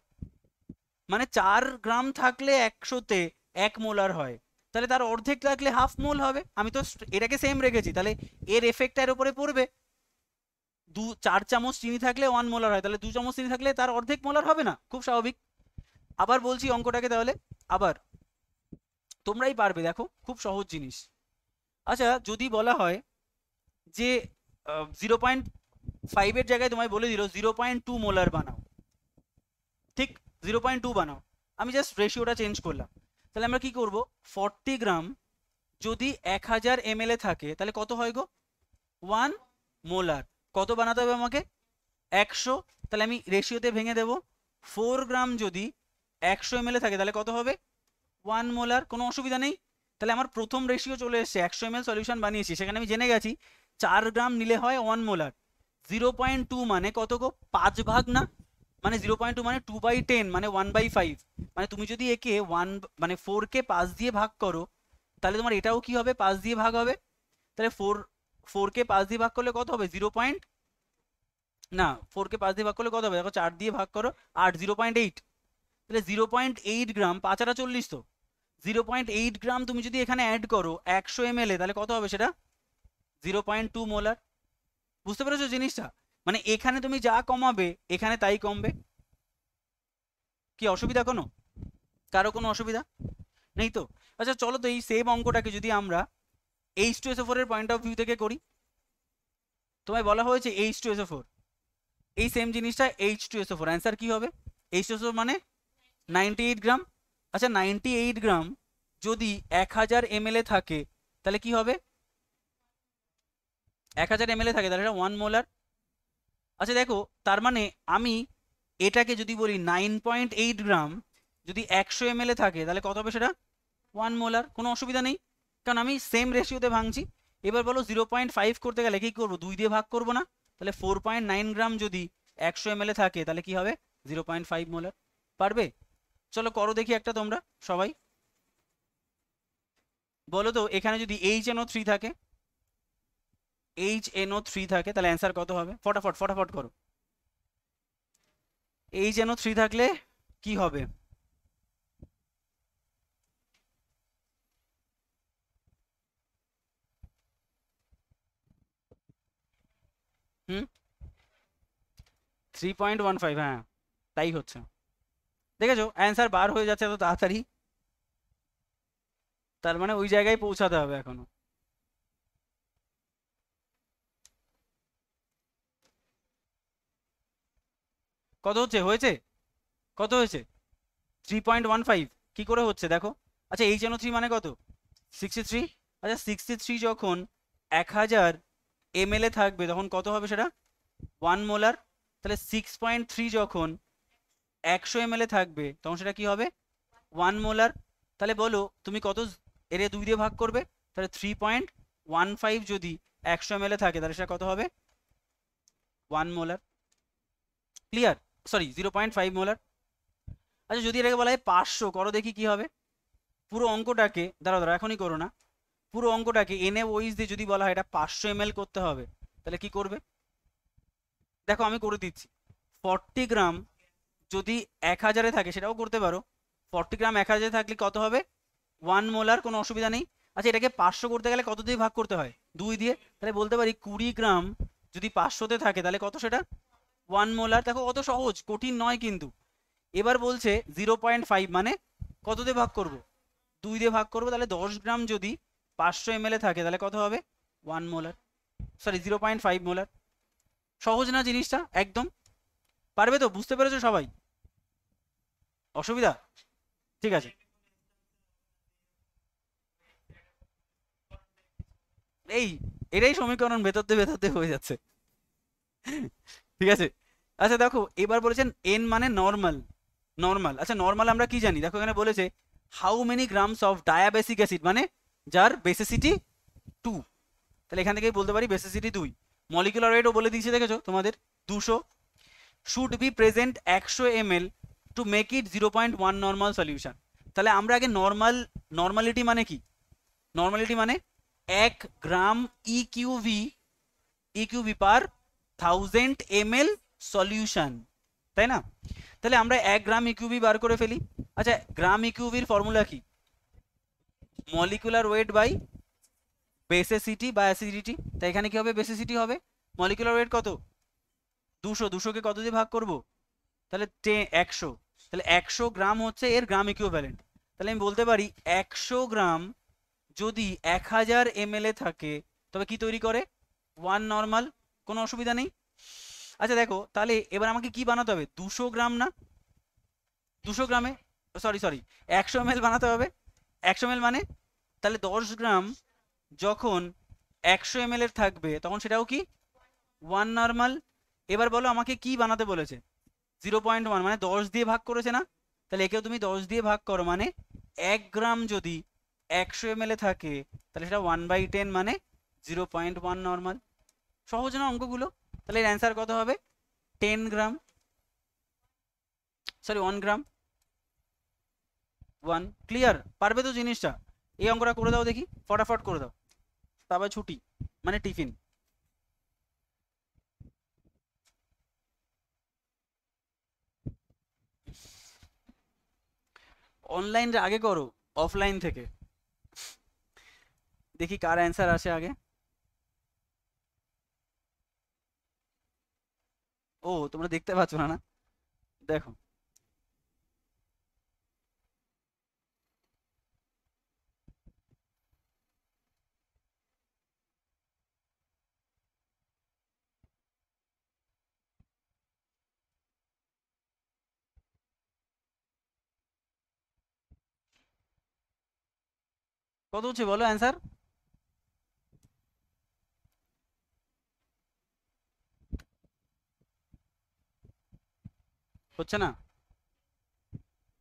মানে 4 গ্রাম থাকলে 100-তে 1 মোলার হয়, তাহলে তার অর্ধেক থাকলে হাফ মোল হবে। আমি তো এটাকে সেম রেখেছি, তাহলে এর এফেক্টটা এর উপরে পড়বে। 4 চামচ চিনি থাকলে 1 মোলার হয়, তাহলে 2 চামচ চিনি থাকলে তার অর্ধেক মোলার হবে না, খুব স্বাভাবিক। আবার বলছি অঙ্কটাকে, তাহলে আবার তোমরাই পারবে, দেখো খুব সহজ জিনিস। আচ্ছা যদি বলা হয় যে 0.5 জায়গায় তোমায় বলে দিল 0.2 মোলার বানাও, ঠিক 0.2 বানাও, আমি জাস্ট রেশিওটা চেঞ্জ করলাম। তাহলে আমরা কি করব, 40 গ্রাম যদি 1000 ml থাকে তাহলে কত হয় গো, 1 মোলার। কত বানাতে হবে আমাকে, 100। তাহলে আমি রেশিওতে ভেঙে দেব, 4 গ্রাম যদি 100 ml থাকে তাহলে কত হবে, 1 মোলার। কোনো অসুবিধা নেই। তাহলে আমার প্রথম রেশিও চলে এসেছে, 100 ml সলিউশন বানিয়েছি, সেখানে আমি জেনে গেছি 4 গ্রাম নিলে হয় 1 মোলার। 0.2 মানে কত গো, 5 ভাগ না, মানে 0.2 মানে 2/10 মানে 1/5। মানে তুমি যদি একে 1 মানে 4 কে 5 দিয়ে ভাগ করো তাহলে তোমার এটাও কি হবে, 5 দিয়ে ভাগ হবে। তাহলে 4 কে 5 দিয়ে ভাগ করলে কত হবে, 0. না, 4 কে 5 দিয়ে ভাগ করলে কত হবে, দেখো 4 দিয়ে ভাগ করো 8, 0.8। তাহলে 0.8 গ্রাম, 5 আর 40, তো 0.8 গ্রাম তুমি যদি এখানে অ্যাড করো 100 ml তাহলে কত হবে সেটা, 0.2 মোলার। বুঝতে পেরেছো জিনিসটা? মানে এখানে তুমি যা কমাবে এখানে তাই কমবে। কি অসুবিধা কোনো, কারো কোনো অসুবিধা নেই তো? আচ্ছা চলো তো এই সেম অঙ্কটাকে যদি আমরা H2SO4 এর পয়েন্ট অফ ভিউ থেকে করি। তোমায় বলা হয়েছে H2SO4, এই সেম জিনিসটা H2SO4, অ্যান্সার কি হবে, H2SO4 মানে 98 গ্রাম। আচ্ছা 98 গ্রাম যদি 1000 ml থাকে তাহলে কি হবে, 1000 ml থাকে তাহলে এটা 1 মোলার। আচ্ছা দেখো, তার মানে আমি এটাকে যদি বলি 9.8 গ্রাম যদি 100 ml থাকে তাহলে কত হবে সেটা, 1 মোলার। কোনো অসুবিধা নেই, কারণ আমি সেম রেশিওতে ভাঙছি। এবার বলো 0.5 করতে গেলে কি করবো, 2 দিয়ে ভাগ করবো না? তাহলে 4.9 গ্রাম যদি 100 ml থাকে তাহলে কি হবে, 0.5 মোলার। পারবে? চলো করো দেখি একটা তোমরা সবাই। বলো তো এখানে যদি HNO3 থাকে, HNO3 থাকে তাহলে অ্যান্সার কত হবে, ফটাফট ফটাফট করো। HNO3 থাকলে কি হবে, হুম 3.15, হ্যাঁ তাই হচ্ছে। দেখেছো অ্যান্সার বার হয়ে যাচ্ছে এত তাড়াতাড়ি, তার মানে ওই জায়গায় পৌঁছাতে হবে এখনো। কত হচ্ছে, হয়েছে কত হয়েছে, 3.15। কি করে হচ্ছে দেখো। আচ্ছা HNO3 মানে কত, 63। আচ্ছা 63 যখন 1000 ml থাকবে তখন কত হবে সেটা, 1 মোলার। তাহলে 6.3 যখন 100 ml থাকবে তখন সেটা কি হবে, 1 মোলার। তাহলে বলো তুমি কত এর 2 দিয়ে ভাগ করবে, তাহলে 3.15 যদি 100 ml থাকে তাহলে সেটা কত হবে, 1 মোলার। ক্লিয়ার? Sorry 0.5 molar. আচ্ছা যদি এটাকে বলা হয় 500, করো দেখি কি হবে। পুরো অঙ্কটাকে, দাঁড়াও দাঁড়াও এখনই করো না, পুরো অঙ্কটাকে NaOH দিয়ে যদি বলা হয় এটা 500 ml করতে হবে তাহলে কি করবে, দেখো আমি করে দিচ্ছি। 40 গ্রাম যদি 1000-এ থাকে সেটাও করতে পারো, 40 গ্রাম 1000-এ থাকলে কত হবে, 1 মোলার। কোনো অসুবিধা নেই। আচ্ছা এটাকে 500 করতে গেলে কত দিয়ে ভাগ করতে হয়, 2 দিয়ে। তাহলে বলতে পারি 20 গ্রাম যদি 500-তে থাকে তাহলে কত সেটা, 1 মোলার। দেখো কত সহজ, কঠিন নয় কিন্তু। এবার বলছে 0.5 মানে কত দিয়ে ভাগ করব, 2 দিয়ে ভাগ করবো। তাহলে 10 গ্রাম যদি 500 ml থাকে তাহলে কত হবে, 1 মোলার, সরি 0.5 মোলার। সহজ না জিনিসটা একদম? পারবে তো, বুঝতে পেরেছো সবাই? অসুবিধা? ঠিক আছে, এই এটাই সমীকরণ ভেতর দিয়ে হয়ে যাচ্ছে। ঠিক আছে। আচ্ছা দেখো এবার বলেছেন এন মানে নর্মাল, নর্মাল। আচ্ছা নর্মাল আমরা কি জানি, দেখো এখানে বলেছে how many grams of dibasic acid, মানে যার বেসিসিটি 2। তাহলে এখান থেকেই বলতে পারি বেসিসিটি 2। মলিকুলার ওয়েটও বলে দিয়েছে দেখেছো তোমাদের, 200। Should be present 100 ml to make it 0.1 normal solution. তাহলে আমরা আগে নর্মাল, নর্মালিটি মানে কি, নর্মালিটি মানে 1 গ্রাম ইকিউভি, ইকিউভি পার 1000 ml সলিউশন, তাই না? তাহলে আমরা 1 গ্রাম ইকিউভি বার করে ফেলি। আচ্ছা গ্রাম ইকিউভির ফর্মুলা কি, মলিকুলার ওয়েট বাই বেসিসিটি বা অ্যাসিডিটি। তাই এখানে কি হবে, বেসিসিটি হবে। মলিকুলার ওয়েট কত, 200, 200-কে কত দিয়ে ভাগ করব, তাহলে 100। তাহলে 100 গ্রাম হচ্ছে এর গ্রাম ইকুইভ্যালেন্ট। তাহলে আমি বলতে পারি 100 গ্রাম যদি 1000 ml থাকে তবে কি তৈরি করে, ওয়ান নর্মাল, কোনো অসুবিধা নেই। আচ্ছা দেখো তাহলে এবার আমাকে কি বানাতে হবে, 200 গ্রাম না, 200 গ্রামে সরি সরি 100 ml বানাতে হবে। 100 ml মানে তাহলে 10 গ্রাম যখন 100 ml এর থাকবে তখন সেটাও কি ওয়ান নর্মাল। এবার বলো আমাকে কি বানাতে বলেছে, 0.1 মানে 10 দিয়ে ভাগ করেছে না, তাহলে একেও তুমি 10 দিয়ে ভাগ করো, মানে 1 গ্রাম যদি 100 ml এ থাকে তাহলে সেটা 1/10 মানে 0.1 নর্মাল। সহজ না অঙ্কগুলো? তাহলে এর অ্যান্সার কত হবে, 10 গ্রাম, সরি 1 গ্রাম, 1। ক্লিয়ার? পারবে তো জিনিসটা? এই অঙ্কটা করে দাও দেখি, ফটাফট করে দাও, তারপর ছুটি মানে টিফিন। অনলাইন আগে করো, অফলাইন থেকে দেখি কার অ্যান্সার আসে আগে। ও তোমরা দেখতে পাচ্ছ না, না দেখো। কত হচ্ছে বলো অ্যান্সার? হচ্ছে না?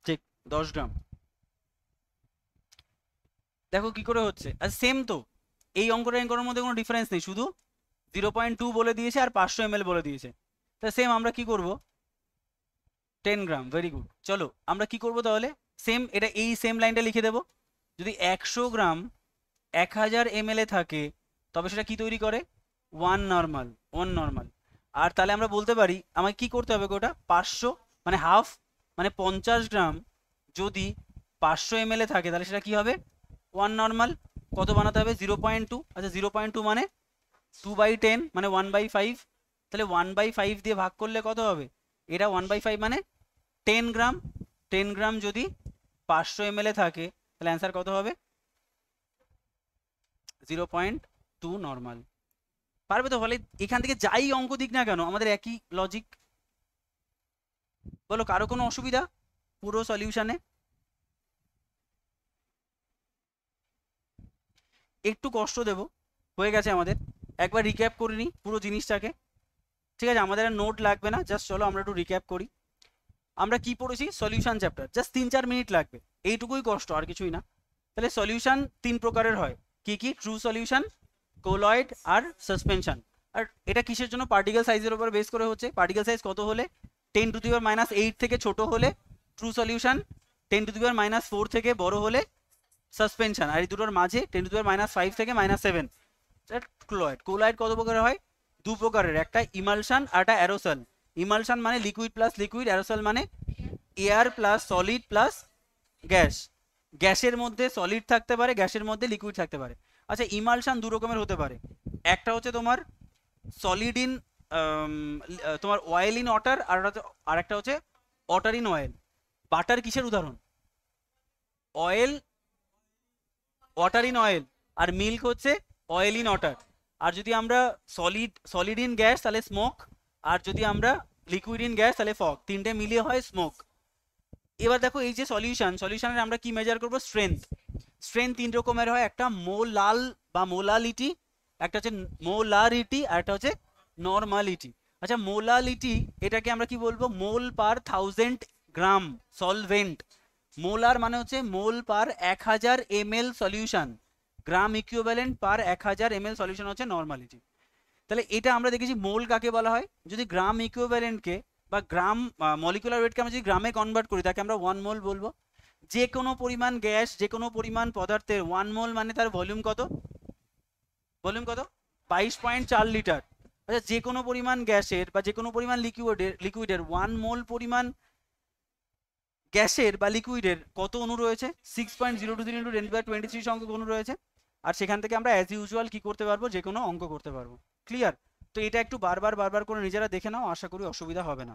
ঠিক, 10 গ্রাম। দেখো কি করে হচ্ছে, আর সেম তো এই অঙ্কটা এই অঙ্কের মধ্যে কোনো ডিফারেন্স নেই, শুধু 0.2 বলে দিয়েছে আর 500 ml বলে দিয়েছে। তা সেম আমরা কি করব, 10 গ্রাম, ভেরি গুড। চলো আমরা কি করব তাহলে, সেম এটা এই সেম লাইনটা লিখে দেবো। যদি 100 গ্রাম 1000 ml এ থাকে তবে সেটা কি তৈরি করে, ওয়ান নর্মাল, ওয়ান নর্মাল। আর তাহলে আমরা বলতে পারি আমাকে কি করতে হবে ওটা, 500 মানে হাফ, মানে 50 গ্রাম যদি 500 ml এ থাকে তাহলে সেটা কি হবে, ওয়ান নর্মাল। কত বানাতে হবে, 0.2, আচ্ছা 0.2 মানে 2/10 মানে 1/5, তাহলে 1/5 দিয়ে ভাগ করলে কত হবে, এটা 1/5 মানে 10 গ্রাম। 10 গ্রাম যদি 500 ml এ থাকে তাহলে অ্যান্সার কত হবে, 0.2 নর্মাল। পারবে তো? ফলে এখান থেকে যাই অঙ্ক দিক না কেন আমাদের একই লজিক। বলো কারো কোনো অসুবিধা পুরো সলিউশনে? একটু কষ্ট দেব, হয়ে গেছে আমাদের। একবার রিক্যাপ করে নিই পুরো জিনিসটাকে, ঠিক আছে? আমাদের আর নোট লাগবে না, জাস্ট চলো আমরা একটু রিক্যাপ করি। আমরা কি পড়েছি, সলিউশন চ্যাপ্টার, জাস্ট 3-4 মিনিট লাগবে, এইটুকুই কষ্ট, আর কিছুই না। তাহলে সলিউশন 3 প্রকারের হয়, কি কি, ট্রু সলিউশন, কোলয়েড আর সাসপেনশন। আর এটা কিসের জন্য, পার্টিকেল সাইজের উপর বেস করে হচ্ছে। পার্টিকেল সাইজ কত হলে, 10⁻⁻8 থেকে ছোট হলে ট্রু সলিউশন, 10⁻⁻4 থেকে বড় হলে সাসপেনশন, আর এই দুটোর মাঝে 10⁻⁻5 থেকে -7 ক্লোরাইড। ক্লোরাইড কত প্রকারের হয়, 2 প্রকারের, একটা ইমালশন আর একটা অ্যারোসল। ইমালশন মানে লিকুইড প্লাস লিকুইড, অ্যারোসল মানে air plus solid plus gas. গ্যাসের মধ্যে সলিড থাকতে পারে, গ্যাসের মধ্যে লিকুইড থাকতে পারে। আচ্ছা ইমালশন দু রকমের হতে পারে, একটা হচ্ছে তোমার সলিড ইন তোমার অয়েল ইন ওয়াটার, আর একটা হচ্ছে ওয়াটার ইন অয়েল। বাটার কিসের উদাহরণ, অয়েল, ওয়াটার ইন অয়েল, আর মিল্ক হচ্ছে অয়েল ইন ওয়াটার। আর যদি আমরা সলিড ইন গ্যাস তাহলে স্মোক, আর যদি আমরা লিকুইড ইন গ্যাস তাহলে ফগ, তিনটে মিলিয়ে হয় স্মোক। এবার দেখো এই যে সলিউশনের আমরা কি মেজার করব, স্ট্রেংথ। স্ট্রেংথ 3 রকমের হয়, একটা মোলাল বা মোলালিটি, একটা হচ্ছে মোলারিটি, আর একটা হচ্ছে নর্মালিটি। আচ্ছা মোলালিটি এটাকে আমরা কি বলবো, মোল পার 1000 গ্রাম সলভেন্ট। মোলার মানে হচ্ছে মোল পার 1000 ml সলিউশন, গ্রাম ইকুইভ্যালেন্ট পার 1000 ml সলিউশন হচ্ছে নর্মালিটি। তাহলে এটা আমরা দেখেছি মোল কাকে বলা হয়, যদি গ্রাম ইকুইভ্যালেন্টকে বা গ্রাম মলিকুলার ওয়েটকে আমরা যদি গ্রামে কনভার্ট করি তাকে আমরা 1 মোল বলবো। যে কোনো পরিমাণ গ্যাস, যে কোনো পরিমাণ পদার্থের 1 মোল মানে তার ভলিউম কত, ভলিউম কত, 22.4 লিটার। আচ্ছা যে কোনো পরিমাণ গ্যাসের বা যে কোনো পরিমাণ লিকুইডের 1 মোল পরিমাণ গ্যাসের বা লিকুইডের কত অণু রয়েছে, 6.023 × 10⁻23 সংখ্যক অণু রয়েছে। আর সেখান থেকে আমরা অ্যাজ ইউজুয়াল কি করতে পারবো, যে কোনো অঙ্ক করতে পারবো। ক্লিয়ার? তো এটা একটু বারবার বারবার করে নিজেরা দেখে নাও, আশা করি অসুবিধা হবে না।